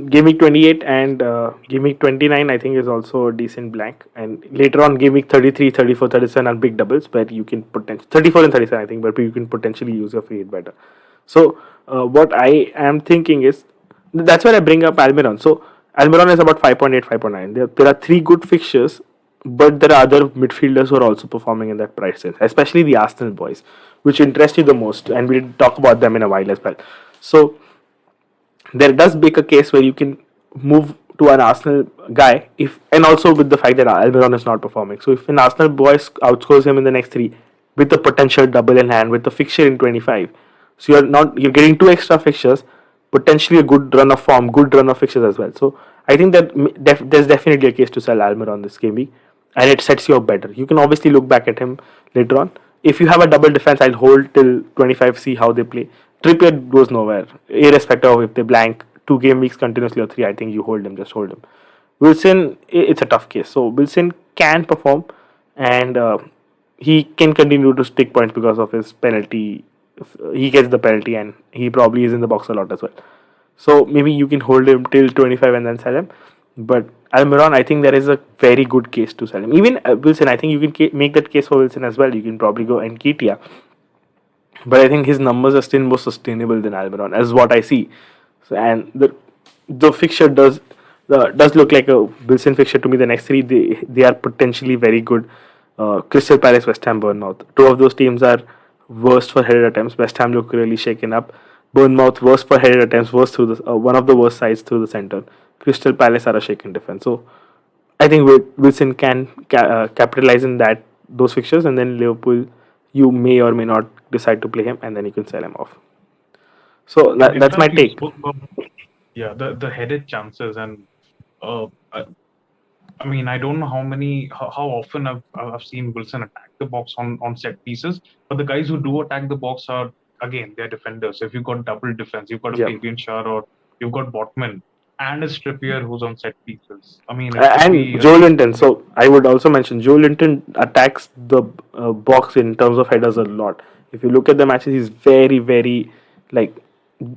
Game Week 28 and Game Week 29 I think is also a decent blank. And later on Game Week 33, 34, 37 are big doubles where you can potentially 34 and 37 I think, but you can potentially use your free hit better. So what I am thinking is that's why I bring up Almiron. So Almiron is about 5.8, 5.9. There are three good fixtures, but there are other midfielders who are also performing in that price range, especially the Arsenal boys, which interest you the most, and we'll talk about them in a while as well. So there does make a case where you can move to an Arsenal guy if, and also with the fact that Almiron is not performing. So if an Arsenal boy outscores him in the next three with the potential double in hand with the fixture in 25, so you're getting two extra fixtures, potentially a good run of form, good run of fixtures as well. So I think that there's definitely a case to sell Almiron this game week, and it sets you up better. You can obviously look back at him later on. If you have a double defense, I'll hold till 25, see how they play. Trippier goes nowhere, irrespective of if they blank 2 game weeks continuously or three. I think you hold him, just hold him. Wilson, it's a tough case. So Wilson can perform, and he can continue to stick points because of his penalty. He gets the penalty, and he probably is in the box a lot as well. So maybe you can hold him till 25 and then sell him. But Almiron, I think there is a very good case to sell him. Even Wilson, I think you can make that case for Wilson as well. You can probably go Nketiah, but I think his numbers are still more sustainable than Almiron, as what I see. So, and the fixture does look like a Wilson fixture to me. The next three, they are potentially very good. Crystal Palace, West Ham, Bournemouth. Two of those teams are worst for headed attempts. West Ham look really shaken up. Bournemouth worst for headed attempts, worst through the one of the worst sides through the center. Crystal Palace are a shaken defense. So I think Wilson can capitalize in those fixtures, and then Liverpool, you may or may not decide to play him, and then you can sell him off. So In that's my fact, you take. spoke about the headed chances, and uh, I, I mean, I don't know how often I've seen Wilson attack the box on set pieces, but the guys who do attack the box are, again, they're defenders. If you've got double defense, you've got a Yeah. Fabian Schär, or you've got Botman and a Trippier who's on set pieces. I mean, it'd And be a Joe case Linton. where So I would also mention Joe Linton attacks the box in terms of headers a lot. If you look at the matches, he's very, very like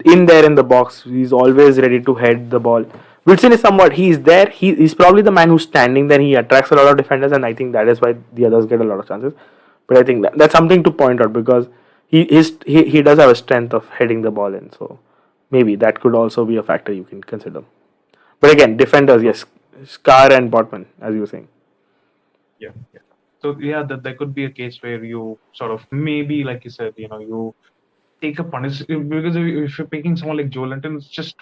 in there in the box. He's always ready to head the ball. Wilson is somewhat he's there. He's probably the man who's standing there. He attracts a lot of defenders, and I think that is why the others get a lot of chances. But I think that's something to point out because he does have a strength of heading the ball in. So maybe that could also be a factor you can consider. But again, defenders, so yes, Scar and Botman, as you were saying. yeah, yeah. So yeah, that there could be a case where you sort of maybe, like you said, you take a punish because if you're picking someone like Joe Linton, it's just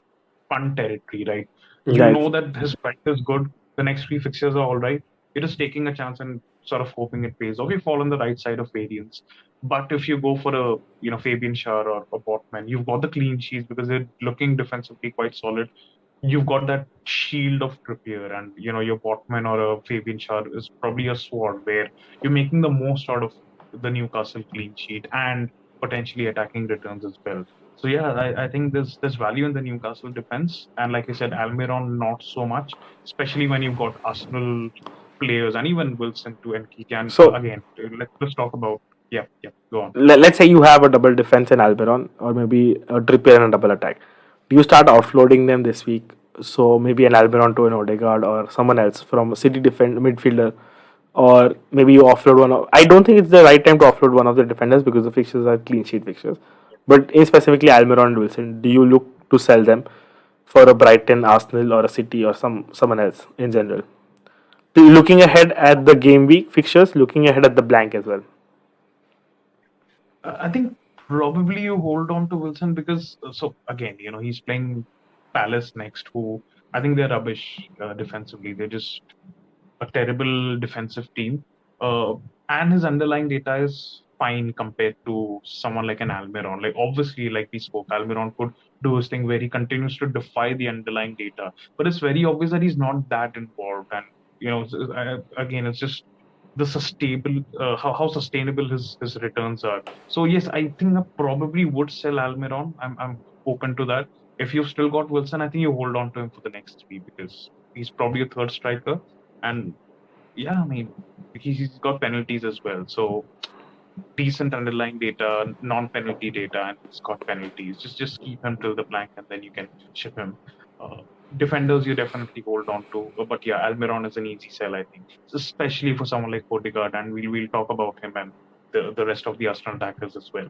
fun territory, right? You Right. know that his price is good. The next three fixtures are all right. You're just taking a chance and sort of hoping it pays off. You fall on the right side of variance. But if you go for a Fabian Schär or a Botman, you've got the clean sheets because they're looking defensively quite solid. You've got that shield of Trippier, and your Botman or a Fabian Schär is probably a sword where you're making the most out of the Newcastle clean sheet and potentially attacking returns as well. So yeah, I think there's value in the Newcastle defense, and like I said, Almiron not so much, especially when you've got Arsenal players and even Wilson to Nketiah. And So again, let's talk about yeah, go on. let's say you have a double defense in Alberon, or maybe a Trippier and a double attack. Do you start offloading them this week? So maybe an Alberon to an Odegaard or someone else from a City midfielder, or maybe you offload one. I don't think it's the right time to offload one of the defenders because the fixtures are clean sheet fixtures. But in specifically Almiron and Wilson, do you look to sell them for a Brighton, Arsenal, or a City, or someone else in general? Looking ahead at the game week fixtures, looking ahead at the blank as well. I think probably you hold on to Wilson because so again, he's playing Palace next, who I think they're rubbish defensively. They're just a terrible defensive team. Uh, and his underlying data is fine compared to someone like an Almiron. Like obviously, like we spoke, Almiron could do his thing where he continues to defy the underlying data, but it's very obvious that he's not that involved. And again, it's just the sustainable how sustainable his returns are. So yes, I think I probably would sell Almiron. I'm open to that. If you've still got Wilson, I think you hold on to him for the next three because he's probably a third striker. And yeah, I mean, he's got penalties as well. So decent underlying data, non-penalty data, and he's got penalties. Just keep him till the blank, and then you can ship him. Uh, Defenders, you definitely hold on to. But yeah, Almiron is an easy sell, I think, especially for someone like Odegaard, and we'll talk about him and the rest of the Arsenal attackers as well.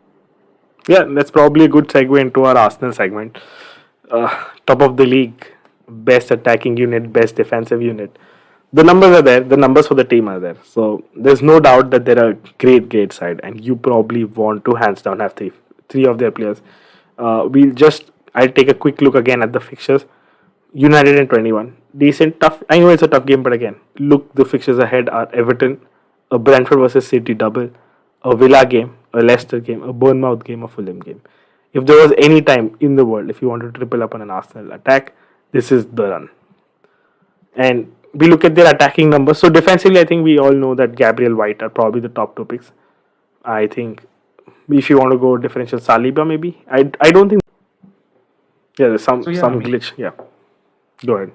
Yeah, that's probably a good segue into our Arsenal segment. Top of the league, best attacking unit, best defensive unit. The numbers are there. The numbers for the team are there. So there's no doubt that they're a great side, and you probably want to hands down have three of their players. I'll take a quick look again at the fixtures. United in 21. Decent, tough. I know it's a tough game, but again, look, the fixtures ahead are Everton, a Brentford versus City double, a Villa game, a Leicester game, a Bournemouth game, a Fulham game. If there was any time in the world, if you want to triple up on an Arsenal attack, this is the run. And we look at their attacking numbers. So defensively, I think we all know that Gabriel White are probably the top two picks. I think if you want to go differential Saliba, maybe. I don't think. Yeah, there's So yeah, I some mean, glitch. Yeah, go ahead.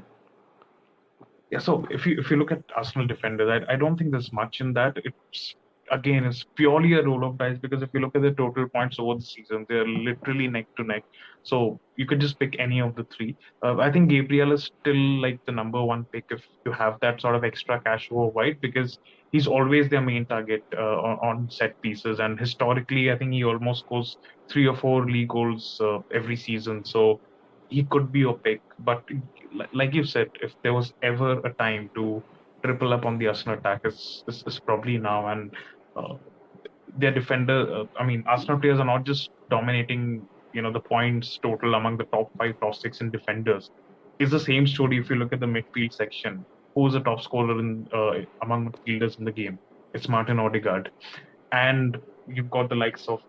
yeah. So if you look at Arsenal defenders, I don't think there's much in that. It's again, it's purely a roll of dice because if you look at the total points over the season, they're literally neck to neck. So you could just pick any of the three. I think Gabriel is still like the number one pick if you have that sort of extra cash over White because he's always their main target on set pieces. And historically, I think he almost scores 3 or 4 league goals every season. So he could be your pick. But like you said, if there was ever a time to triple up on the Arsenal attack, is probably now. And uh, their defender, I mean, Arsenal players are not just dominating, the points total among the top five, top six in defenders. It's the same story if you look at the midfield section. Who's the top scorer in among midfielders in the game? It's Martin Odegaard, and you've got the likes of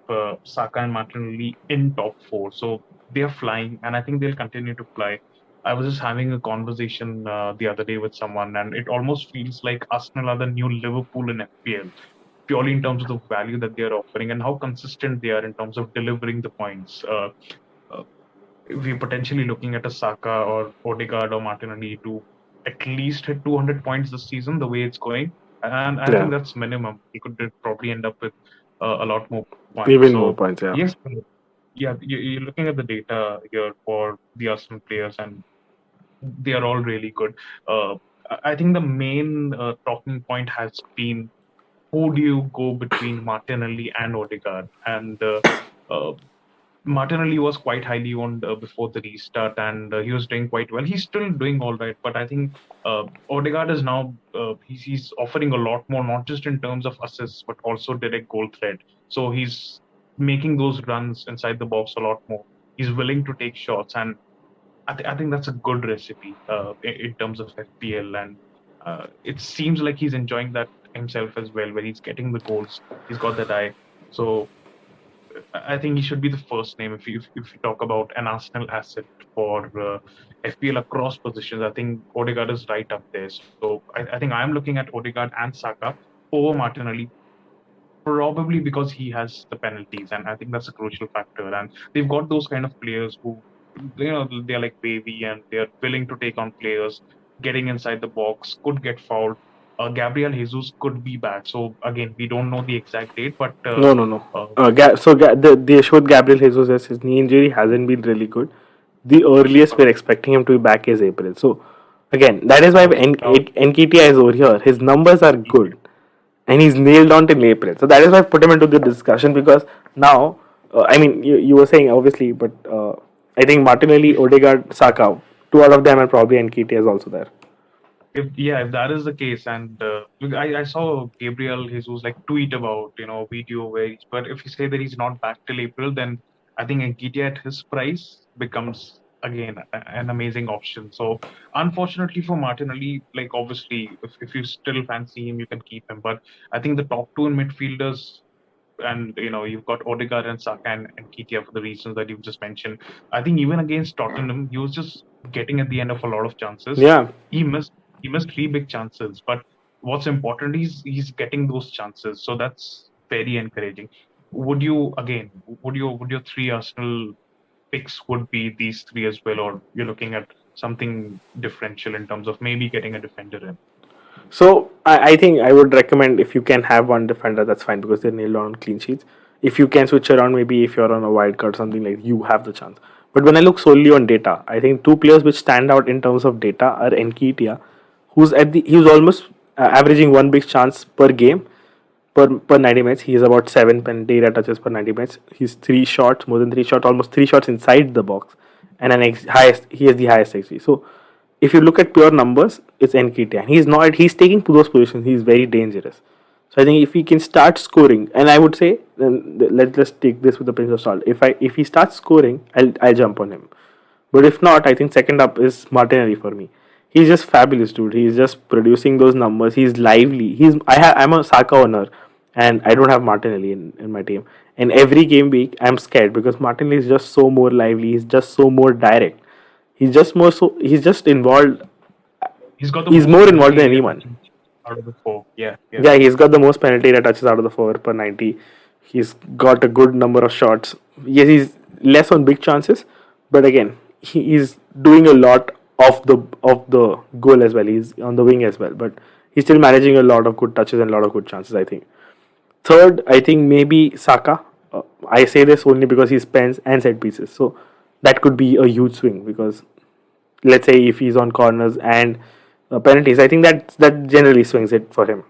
Saka and Martinelli in top four. So they're flying, and I think they'll continue to fly. I was just having a conversation the other day with someone, and it almost feels like Arsenal are the new Liverpool in FPL, purely in terms of the value that they are offering and how consistent they are in terms of delivering the points. Uh, we're potentially looking at a Saka or Odegaard or Martinelli to at least hit 200 points this season, the way it's going. And I think Yeah, that's minimum. He could probably end up with a lot more points. even more So, points. Yeah. yes, yeah, you're looking at the data here for the Arsenal players, and they are all really good. Uh, I think the main talking point has been who do you go between Martinelli and Odegaard? And uh, Martinelli was quite highly owned before the restart, and he was doing quite well. He's still doing all right, but I think Odegaard is now he's offering a lot more, not just in terms of assists, but also direct goal threat. So he's making those runs inside the box a lot more. He's willing to take shots, and I think that's a good recipe in terms of FPL, and it seems like he's enjoying that himself as well, where he's getting the goals. He's got that eye. So I think he should be the first name if you talk about an Arsenal asset for FPL across positions. I think Odegaard is right up there. So I think I'm looking at Odegaard and Saka over Martinelli, probably because he has the penalties, and I think that's a crucial factor. And they've got those kind of players who, they're like baby and they're willing to take on players, getting inside the box, could get fouled. Gabriel Jesus could be back. So again, we don't know the exact date, but No, no, no. uh, The issue with Gabriel Jesus is his knee injury hasn't been really good. The earliest we're expecting him to be back is April. So, again, that is why now NKTI is over here. His numbers are good, and he's nailed on till April. So that is why I put him into the discussion because now, I mean, you were saying obviously, but I think Martinelli, if Odegaard, Saka, two out of them, and probably NKTI is also there. if that is the case, and look, I saw Gabriel Jesus like tweet about video where but if you say that he's not back till April, then I think Nketiah at his price becomes again an amazing option. So unfortunately for Martinelli, like obviously if you still fancy him, you can keep him, but I think the top two in midfielders. And you've got Odegaard and Saka and Nketiah for the reasons that you've just mentioned. I think even against Tottenham, he was just getting at the end of a lot of chances. Yeah. He missed he missed three big chances, but what's important is he's getting those chances. So that's very encouraging. Would your three Arsenal picks would be these three as well, or you're looking at something differential in terms of maybe getting a defender in? So I think I would recommend if you can have one defender, that's fine because they're nailed on clean sheets. If you can switch around, maybe if you're on a wild card, something like you have the chance. But when I look solely on data, I think two players which stand out in terms of data are Nketiah, who's almost averaging one big chance per game per 90 minutes. He's about 7 data touches per 90 minutes. He's three shots, more than three shots, almost three shots inside the box, and highest. He has the highest XG. So if you look at pure numbers, it's Nketiah. And he's not. He's taking those positions. He's very dangerous. So I think if he can start scoring, and I would say, then let's just take this with a pinch of salt. If he starts scoring, I'll jump on him. But if not, I think second up is Martinelli for me. He's just fabulous, dude. He's just producing those numbers. He's lively. I'm a Saka owner, and I don't have Martinelli in my team. And every game week, I'm scared because Martinelli is just so more lively. He's just so more direct. He's just involved. He's got the He's most more involved penalty than area anyone. touches out of the four. Yeah, yeah. Yeah, he's got the most penalty area touches out of the four per 90. He's got a good number of shots. Yes, he's less on big chances, but again, he is doing a lot of the goal as well. He's on the wing as well, but he's still managing a lot of good touches and a lot of good chances, I think. Third, I think maybe Saka. I say this only because he spends and set pieces. So that could be a huge swing because let's say if he's on corners and penalties, I think that generally swings it for him.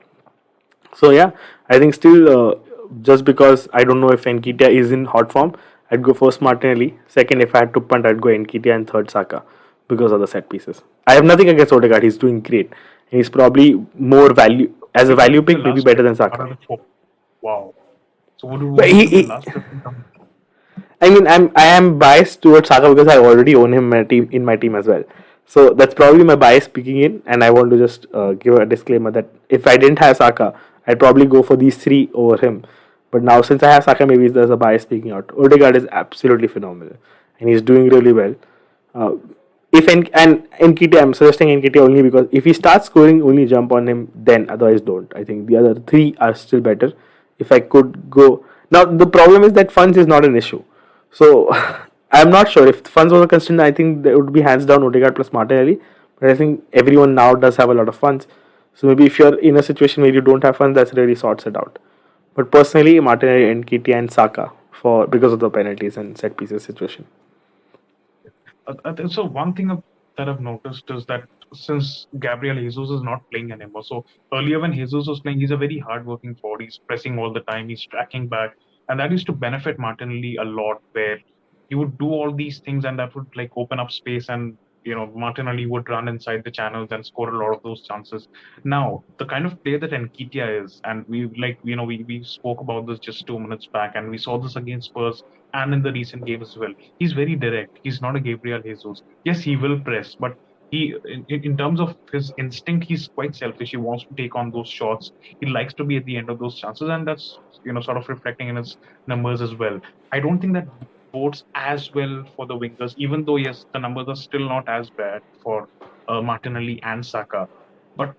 So yeah, I think still just because I don't know if Nketiah is in hot form, I'd go first Martinelli. Second, if I had to punt, I'd go Nketiah, and third Saka because of the set pieces. I have nothing against Odegaard; he's doing great, and he's probably more value as a You're value giving your pick, maybe last better pick than out Saka. of the four. Wow. So But what would be your last preference on this? I mean, I am biased towards Saka because I already own him in my team as well. So that's probably my bias speaking in, and I want to just give a disclaimer that if I didn't have Saka, I'd probably go for these three over him. But now since I have Saka, maybe there's a bias speaking out. Odegaard is absolutely phenomenal, and he's doing really well. Uh, if and Nketiah, I'm suggesting Nketiah only because if he starts scoring, only jump on him. Then otherwise, don't. I think the other three are still better. If I could go now, the problem is that funds is not an issue. So I'm not sure if funds was a constraint. I think there would be hands down Odegaard plus Martinelli. But I think everyone now does have a lot of funds. So maybe if you're in a situation where you don't have funds, that's really sorts it out. But personally, Martinelli and Nketiah and Saka for because of the penalties and set pieces situation. So one thing that I've noticed is that since Gabriel Jesus is not playing anymore, so earlier when Jesus was playing, he's a very hardworking forward. He's pressing all the time. He's tracking back, and that used to benefit Martinelli a lot. Where he would do all these things, and that would like open up space, and Martinelli would run inside the channels and score a lot of those chances. Now, the kind of player that Nketiah is, and we spoke about this just 2 minutes back, and we saw this against Spurs and in the recent game as well. He's very direct. He's not a Gabriel Jesus. Yes, he will press, but in terms of his instinct, he's quite selfish. He wants to take on those shots. He likes to be at the end of those chances, and that's sort of reflecting in his numbers as well. I don't think that bodes as well for the wingers, even though yes, the numbers are still not as bad for Martinelli and Saka. But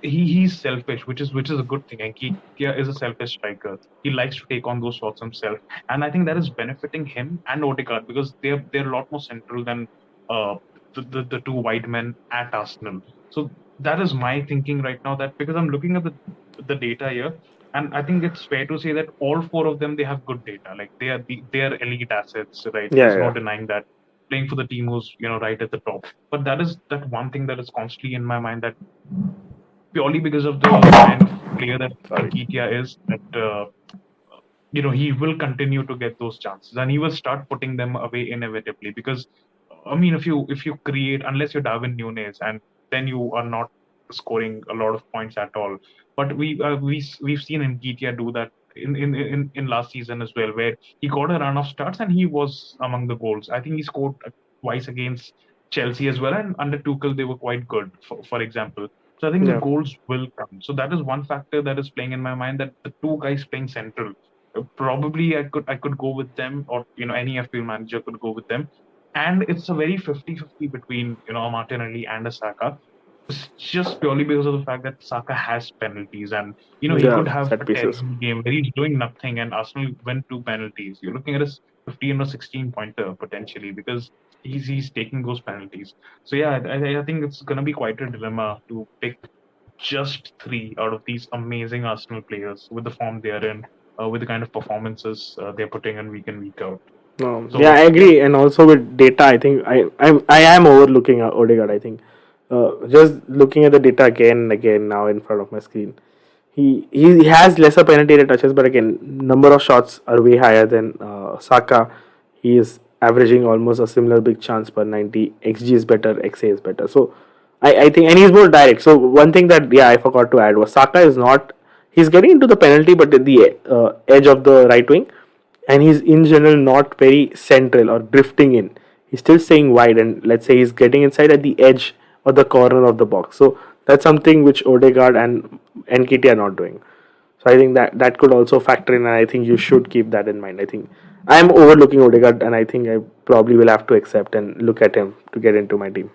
he's selfish, which is a good thing. And Nketiah is a selfish striker. He likes to take on those shots himself, and I think that is benefiting him and Odegaard because they're a lot more central than uh, the two wide men at Arsenal. So that is my thinking right now. That because I'm looking at the data here, and I think it's fair to say that all four of them they have good data. Like they are elite assets, right? Yeah, There's no yeah. denying that. Playing for the team who's right at the top, but that is that one thing that is constantly in my mind that purely because of the kind of player that Sorry. Nketiah is, that he will continue to get those chances and he will start putting them away inevitably because I mean if you create unless you're Darwin Nunes and then you are not scoring a lot of points at all. But we've seen Nketiah do that in last season as well, where he got a run of starts and he was among the goals. I think he scored twice against Chelsea as well, and under Tuchel they were quite good, for example. So I think the Yeah. goals will come. So that is one factor that is playing in my mind, that the two guys playing central, probably I could go with them, or any FPL manager could go with them, and it's a very 50-50 between a Martinelli and a Saka, just purely because of the fact that Saka has penalties, and he Yeah. could have Set a pieces. terrible game where he's doing nothing and Arsenal win two penalties. You're looking at a 15 or 16 pointer potentially because he's taking those penalties. So yeah, I think it's gonna be quite a dilemma to pick just three out of these amazing Arsenal players with the form they are in, with the kind of performances they're putting in week in week out. No, yeah, I So yeah, agree. And also with data, I think I am overlooking Odegaard. I think just looking at the data again and again now in front of my screen, he has lesser penalty touches, but again, number of shots are way higher than Saka. He is averaging almost a similar big chance per 90. XG is better, XA is better. So I think, and he's more direct. So one thing that yeah I forgot to add was Saka is not, he's getting into the penalty, but at the edge of the right wing, and he's in general not very central or drifting in. He's still staying wide, and let's say he's getting inside at the edge or the corner of the box. So that's something which Odegaard and NKT are not doing. So I think that could also factor in, and I think you should keep that in mind. I think I'm overlooking Odegaard, and I think I probably will have to accept and look at him to get into my team.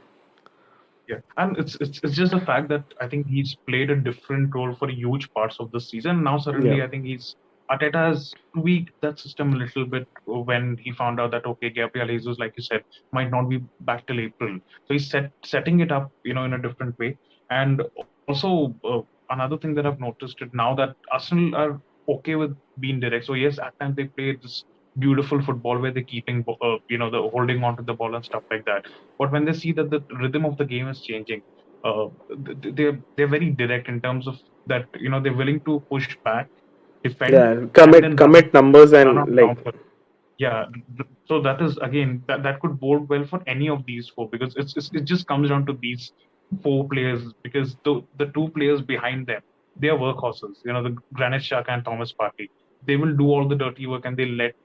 yeah, and it's just the fact that I think he's played a different role for huge parts of the season. Now Yeah, suddenly I think Arteta has tweaked that system a little bit when he found out that okay, Gabriel Jesus, like you said, might not be back till April. So he's setting it up, in a different way. And also another thing that I've noticed it now that Arsenal are okay with being direct. So yes, at times they play this beautiful football where they're keeping, the holding on to the ball and stuff like that. But when they see that the rhythm of the game is changing, they're very direct in terms of that. They're willing to push back, defend, Yeah, and commit then run commit numbers run and on like counter. Yeah, so that is again that could bode well for any of these four, because it just comes down to these four players, because the two players behind them, they are workhorses. The Granit Xhaka and Thomas Partey. They will do all the dirty work, and they let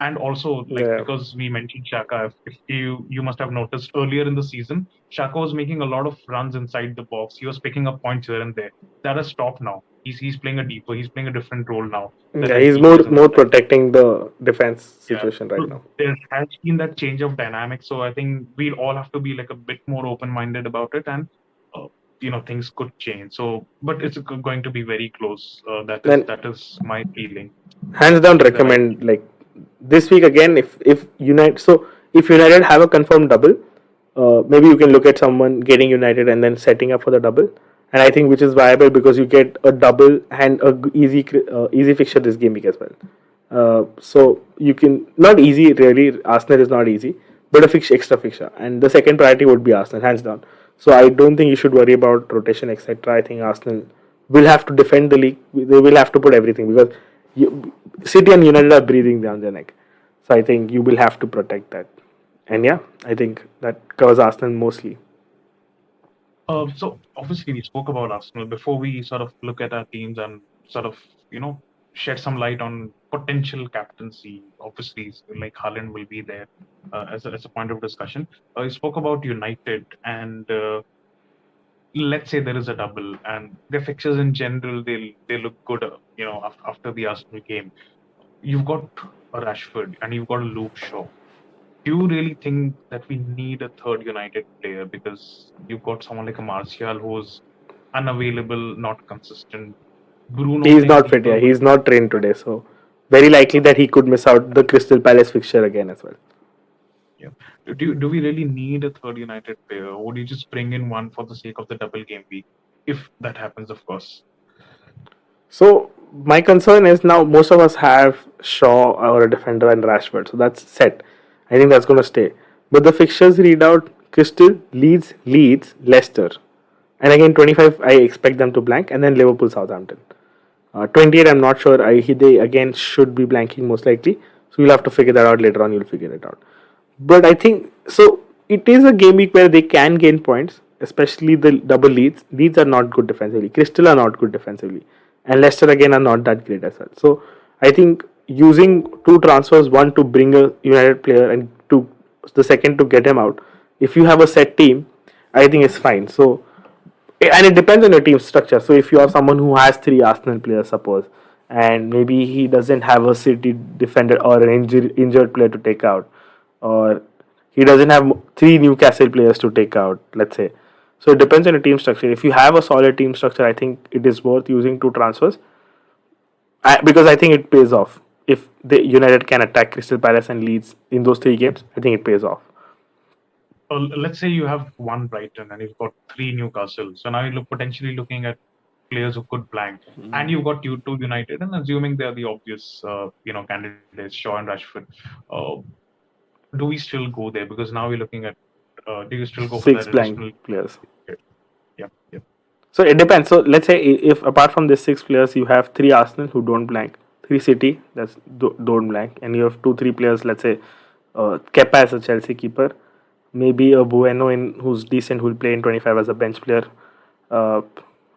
and also, like, yeah. because we mentioned Xhaka, if you must have noticed earlier in the season, Xhaka was making a lot of runs inside the box. He was picking up points here and there. That has stopped now. He's playing a deeper. He's playing a different role now than Yeah, when he's he more was in the more side. protecting the defense Yeah. situation right So now. there has been that change of dynamics. So I think we'll all have to be like a bit more open-minded about it, and uh, things could change. So, but it's going to be very close. That is And that is my feeling. hands down In the right. recommend, like, this week again, if United, so if United have a confirmed double, maybe you can look at someone getting United and then setting up for the double, and I think which is viable because you get a double and a easy fixture this game week as well. So you can, not easy really, Arsenal is not easy, but a extra fixture, and the second priority would be Arsenal, hands down. So I don't think you should worry about rotation, etc. I think Arsenal will have to defend the league. They will have to put everything because City and United are breathing down their neck. So I think you will have to protect that. And yeah, I think that covers Arsenal mostly. So obviously we spoke about Arsenal before we sort of look at our teams and sort of you know shed some light on potential captaincy. Obviously, like Haaland will be there as a point of discussion. We spoke about United, and let's say there is a double, and their fixtures in general, they look good. After the Arsenal game, you've got a Rashford and you've got a Luke Shaw. Do you really think that we need a third United player, because you've got someone like a Martial who's unavailable, not consistent? Bruno He's playing not fit, deeper yeah. will. He's not trained today, so very likely that he could miss out the Crystal Palace fixture again as well. Yeah. Do we really need a third United player, or would you just bring in one for the sake of the double game week, if that happens, of course? So my concern is now most of us have Shaw or a defender and Rashford, so that's set. I think that's going to stay. But the fixtures read out Crystal, Leeds, Leicester, and again 25. I expect them to blank, and then Liverpool, Southampton. 28, I'm not sure. They again should be blanking most likely. So you'll have to figure that out later on. You'll figure it out. But I think so. It is a game week where they can gain points, especially the double leads. Leeds are not good defensively. Crystal are not good defensively, and Leicester again are not that great as well. So I think using two transfers, one to bring a United player and to the second to get him out. If you have a set team, I think it's fine. So and it depends on your team structure. So if you are someone who has three Arsenal players, suppose, and maybe he doesn't have a City defender or an injured player to take out, or he doesn't have three Newcastle players to take out, let's say. So it depends on your team structure. If you have a solid team structure, I think it is worth using two transfers because I think it pays off. If the United can attack Crystal Palace and Leeds in those three games, I think it pays off. Let's say you have one Brighton and you've got three Newcastle. So now you're potentially looking at players who could blank, and you've got two United, and assuming they're the obvious, candidates, Shaw and Rashford. Uh, do we still go there? Because now we're looking at, do you still go for Six that blank additional? players. Yeah, yeah. So it depends. So let's say if apart from these six players, you have three Arsenal who don't blank, three City that's don't blank, and you have two three players. Let's say Kepa as a Chelsea keeper, maybe a Bueno in who's decent who'll play in 25 as a bench player. Uh,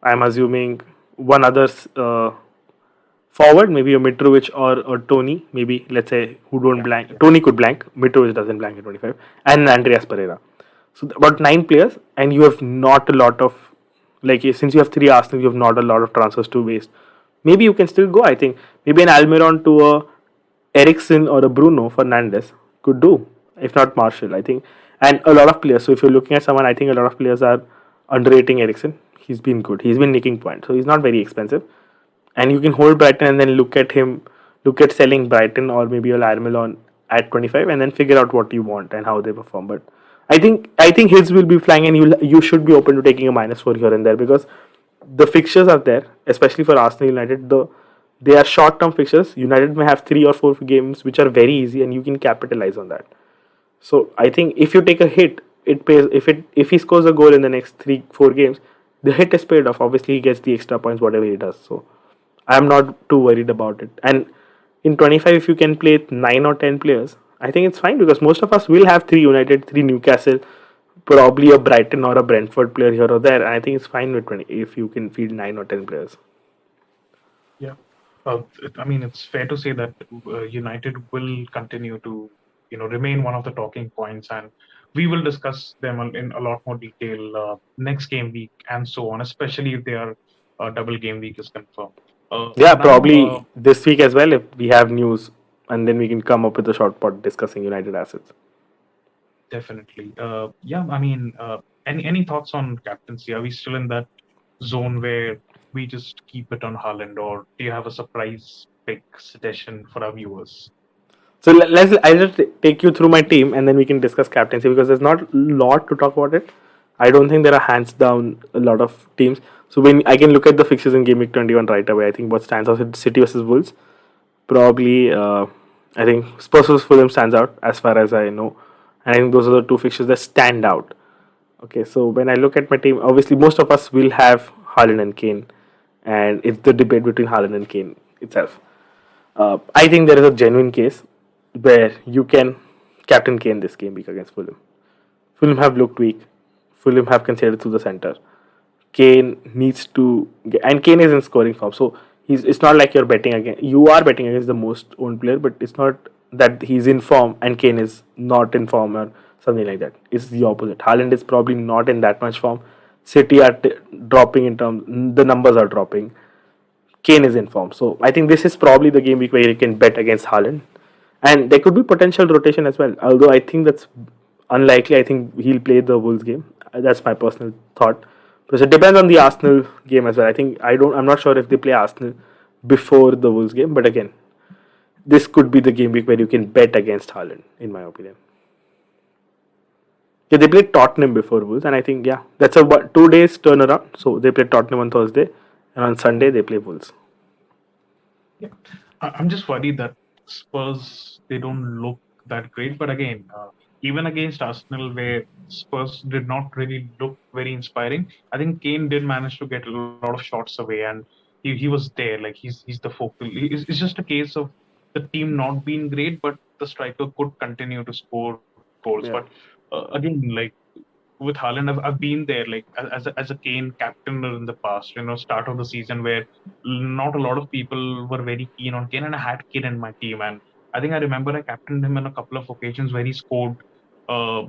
I'm assuming one other forward, maybe a Mitrovic or Tony, maybe let's say who don't Yeah, blank. yeah. Tony could blank, Mitrovic doesn't blank in 25, and Andreas Pereira. So about nine players, and you have not a lot of since you have three Arsenal, you have not a lot of transfers to waste. Maybe you can still go. I think maybe an Almiron to a Ericsson or a Bruno Fernandes could do, if not Marshall. I think, and a lot of players. So if you're looking at someone, I think a lot of players are underrating Ericsson. He's been good. He's been nicking points, so he's not very expensive. And you can hold Brighton and then look at selling Brighton or maybe a Larmelon at 25, and then figure out what you want and how they perform. But I think his will be flying, and you should be open to taking a -4 here and there because the fixtures are there, especially for Arsenal United. They are short-term fixtures. United may have 3 or 4 games which are very easy, and you can capitalize on that. So I think if you take a hit, it pays. If he scores a goal in the next 3 4 games, the hit is paid off. Obviously, he gets the extra points whatever he does. So I'm not too worried about it. And in 25, if you can play 9 or 10 players, I think it's fine because most of us will have 3 United, 3 Newcastle, probably a Brighton or a Brentford player here or there. And I think it's fine with 20 if you can field 9 or 10 players. Yeah. I mean, it's fair to say that United will continue to, remain one of the talking points, and we will discuss them in a lot more detail next game week and so on, especially if their double game week is confirmed. Yeah, Now, probably this week as well if we have news, and then we can come up with a short pod discussing United assets. definitely. Yeah, I mean, any thoughts on captaincy? Are we still in that zone where we just keep it on Haaland, or do you have a surprise pick suggestion for our viewers? So let's. I'll just take you through my team, and then we can discuss captaincy because there's not a lot to talk about it. I don't think there are hands down a lot of teams. So when I can look at the fixtures in Gameweek 21 right away, I think what stands out is City versus Wolves. Probably, I think Spurs versus Fulham stands out as far as I know, and I think those are the 2 fixtures that stand out. Okay, so when I look at my team, obviously most of us will have Haaland and Kane, and it's the debate between Haaland and Kane itself. I think there is a genuine case where you can captain Kane this game week against Fulham. Fulham have looked weak. Fulham have conceded through the center. Kane needs to and Kane is in scoring form. So it's not like you're betting against. You are betting against the most owned player, but it's not that he's in form and Kane is not in form or something like that. It's the opposite. Haaland is probably not in that much form. City are dropping in terms. The numbers are dropping. Kane is in form. So I think this is probably the game week where you can bet against Haaland. And there could be potential rotation as well. Although I think that's unlikely. I think he'll play the Wolves game. That's my personal thought. Because it depends on the Arsenal game as well. I'm not sure if they play Arsenal before the Wolves game. But again, this could be the game week where you can bet against Haaland, in my opinion. Yeah, they played Tottenham before Wolves, and I think that's a 2 days turnaround. So they play Tottenham on Thursday, and on Sunday they play Wolves. Yeah, I'm just worried that Spurs, they don't look that great. But again, even against Arsenal, where Spurs did not really look very inspiring, I think Kane did manage to get a lot of shots away, and he was there. Like he's the focal. It's just a case of the team not being great, but the striker could continue to score goals. But Yeah. again, like with Haaland, I've been there like as a Kane captain in the past, start of the season where not a lot of people were very keen on Kane, and I had Kane in my team, and I think I remember I captained him in a couple of occasions where he scored, uh,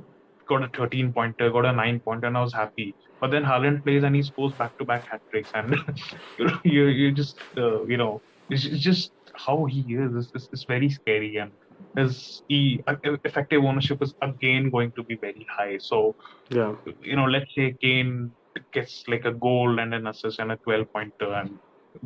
got a 13 pointer, got a 9 pointer, and I was happy. But then Haaland plays and he scores back to back hat tricks, and you just it's just how he is very scary, and his effective ownership is again going to be very high. So Yeah. let's say Kane gets like a goal and an assist and a 12 pointer, and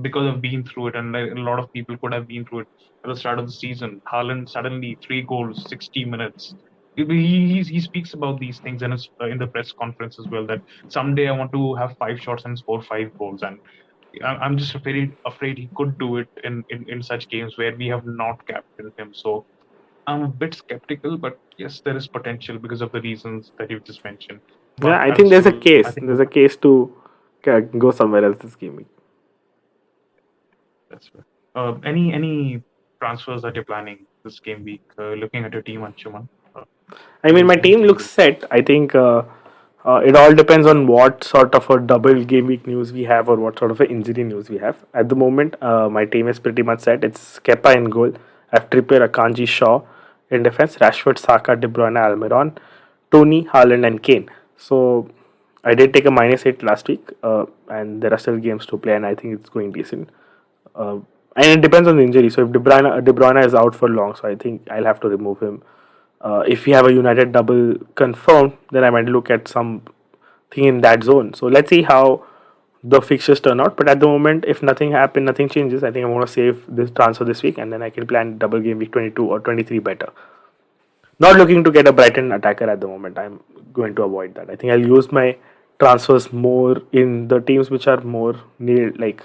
because I've been through it, and a lot of people could have been through it at the start of the season, Haaland suddenly 3 goals, 60 minutes. He speaks about these things in the press conference as well, that someday I want to have 5 shots and score 5 goals, and I'm just afraid he could do it in such games where we have not captained him. So I'm a bit skeptical, but yes, there is potential because of the reasons that you've just mentioned. Yeah, But I I'll think there's a still, I case. think There's a case to go somewhere else this game week. that's fair. Any transfers that you're planning this game week? Looking at your team, Anshuman. Uh, I mean, my any team looks changes? set. I think it all depends on what sort of a double game week news we have or what sort of a injury news we have. At the moment, my team is pretty much set. It's Kepa in goal. I have Trippier, Akanji, Shaw in defense. Rashford, Saka, De Bruyne, Almiron, Tony, Haaland, and Kane. So I did take a -8 last week, and there are still games to play, and I think it's going decent. Uh, and it depends on the injury. So if De Bruyne is out for long, so I think I'll have to remove him. If we have a United double confirmed, then I might look at something in that zone. So let's see how the fixtures turn out. But at the moment, if nothing happens, nothing changes, I think I'm going to save this transfer this week, and then I can plan double game week 22 or 23 better. Not looking to get a Brighton attacker at the moment. I'm going to avoid that. I think I'll use my transfers more in the teams which are more near, like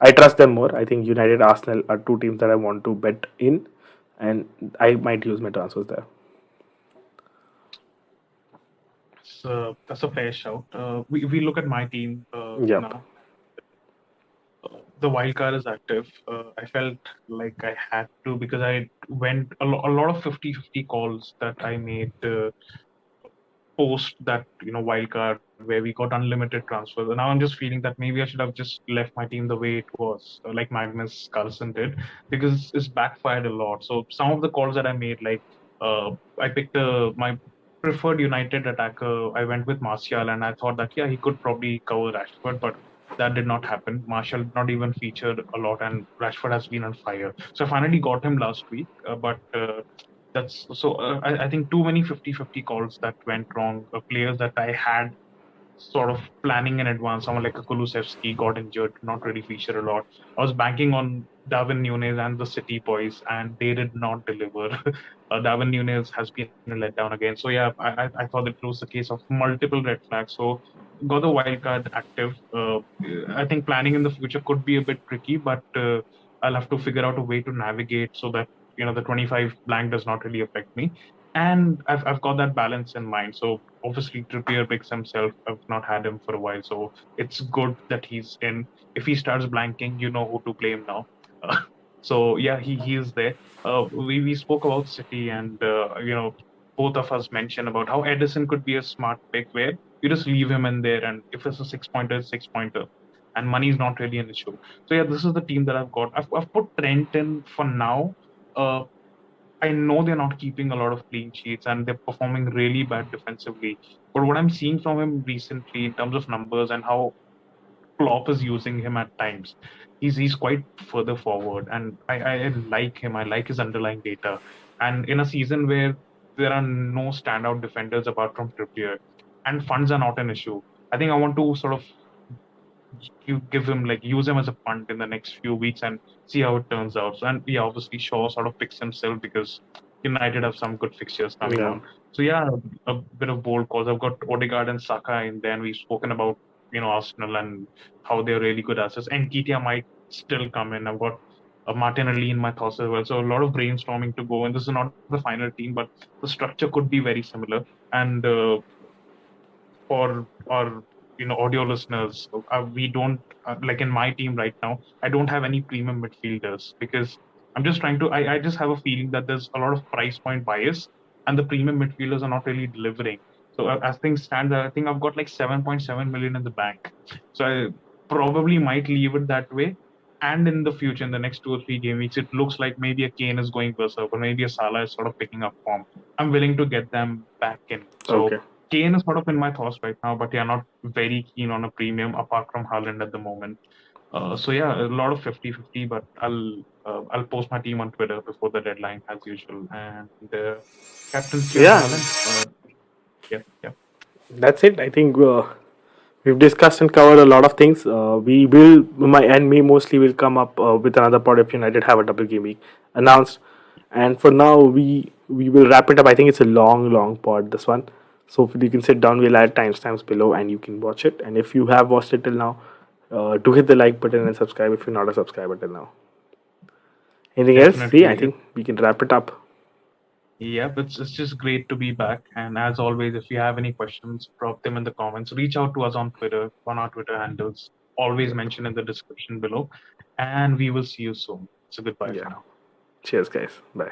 I trust them more. I think United, Arsenal are two teams that I want to bet in, and I might use my transfers there. That's a fair shout. We look at my team Yep. now. The wild card is active. I felt like I had to because I went a lot of 50-50 calls that I made post that wild card where we got unlimited transfers, and now I'm just feeling that maybe I should have just left my team the way it was, like Magnus Carlsen did, because it's backfired a lot. So some of the calls that I made, like I picked my preferred United attacker. I went with Martial, and I thought that yeah, he could probably cover Rashford, but that did not happen. Martial did not even featured a lot, and Rashford has been on fire. So I finally got him last week, but that's so I think too many 50-50 calls that went wrong. Players that I had sort of planning in advance. Someone like a Kulusevski got injured, not really feature a lot. I was banking on Darwin Nunez and the City boys, and they did not deliver. Darwin Nunez has been a letdown again. So yeah, I thought it was the case of multiple red flags. So got the wild card active. I think planning in the future could be a bit tricky, but I'll have to figure out a way to navigate so that the 25 blank does not really affect me. And I've got that balance in mind. So obviously Trippier picks himself. I've not had him for a while, so it's good that he's in. If he starts blanking, you know who to play him now. Uh, so yeah, he is there. We spoke about City, and both of us mentioned about how Edison could be a smart pick where you just leave him in there, and if it's a 6 pointer, it's 6 pointer, and money is not really an issue. So yeah, this is the team that I've got. I've put Trent in for now. Uh, I know they're not keeping a lot of clean sheets and they're performing really bad defensively. But what I'm seeing from him recently in terms of numbers and how Klopp is using him at times, he's quite further forward, and I like him. I like his underlying data. And in a season where there are no standout defenders apart from Trippier, and funds are not an issue, I think I want to sort of you give him like use him as a punt in the next few weeks and see how it turns out. So, and yeah, obviously Shaw sort of picks himself because United have some good fixtures coming Yeah. on. So yeah, a bit of bold calls. I've got Odegaard and Saka in there, and we've spoken about Arsenal and how they're really good assets. And Ketia might still come in. I've got Martinelli in my thoughts as well. So a lot of brainstorming to go. And this is not the final team, but the structure could be very similar. And for our audio listeners, we don't like in my team right now. I don't have any premium midfielders because I'm just trying to. I just have a feeling that there's a lot of price point bias, and the premium midfielders are not really delivering. So as things stand, I think I've got like 7.7 million in the bank. So I probably might leave it that way. And in the future, in the next 2 or 3 game weeks, it looks like maybe a Kane is going berserk, or maybe a Salah is sort of picking up form. I'm willing to get them back in. So Okay. Kane is sort of in my thoughts right now, but yeah, not very keen on a premium apart from Haaland at the moment. So yeah, a lot of 50-50, but I'll post my team on Twitter before the deadline as usual. And captaincy on Yeah. Haaland. Yeah, yeah, That's it. I think we've discussed and covered a lot of things. We will, my and me mostly will come up with another pod if United have a double game week announced. And for now, we will wrap it up. I think it's a long pod, this one. So if you can sit down, we'll add timestamps below and you can watch it. And if you have watched it till now, do hit the like button and subscribe if you're not a subscriber till now. Anything else? See, I definitely. think we can wrap it up. Yeah, but it's just great to be back. And as always, if you have any questions, drop them in the comments. Reach out to us on Twitter, on our Twitter handles, always Yep. mentioned in the description below. And we will see you soon. So goodbye for Yeah. now. Cheers, guys. Bye.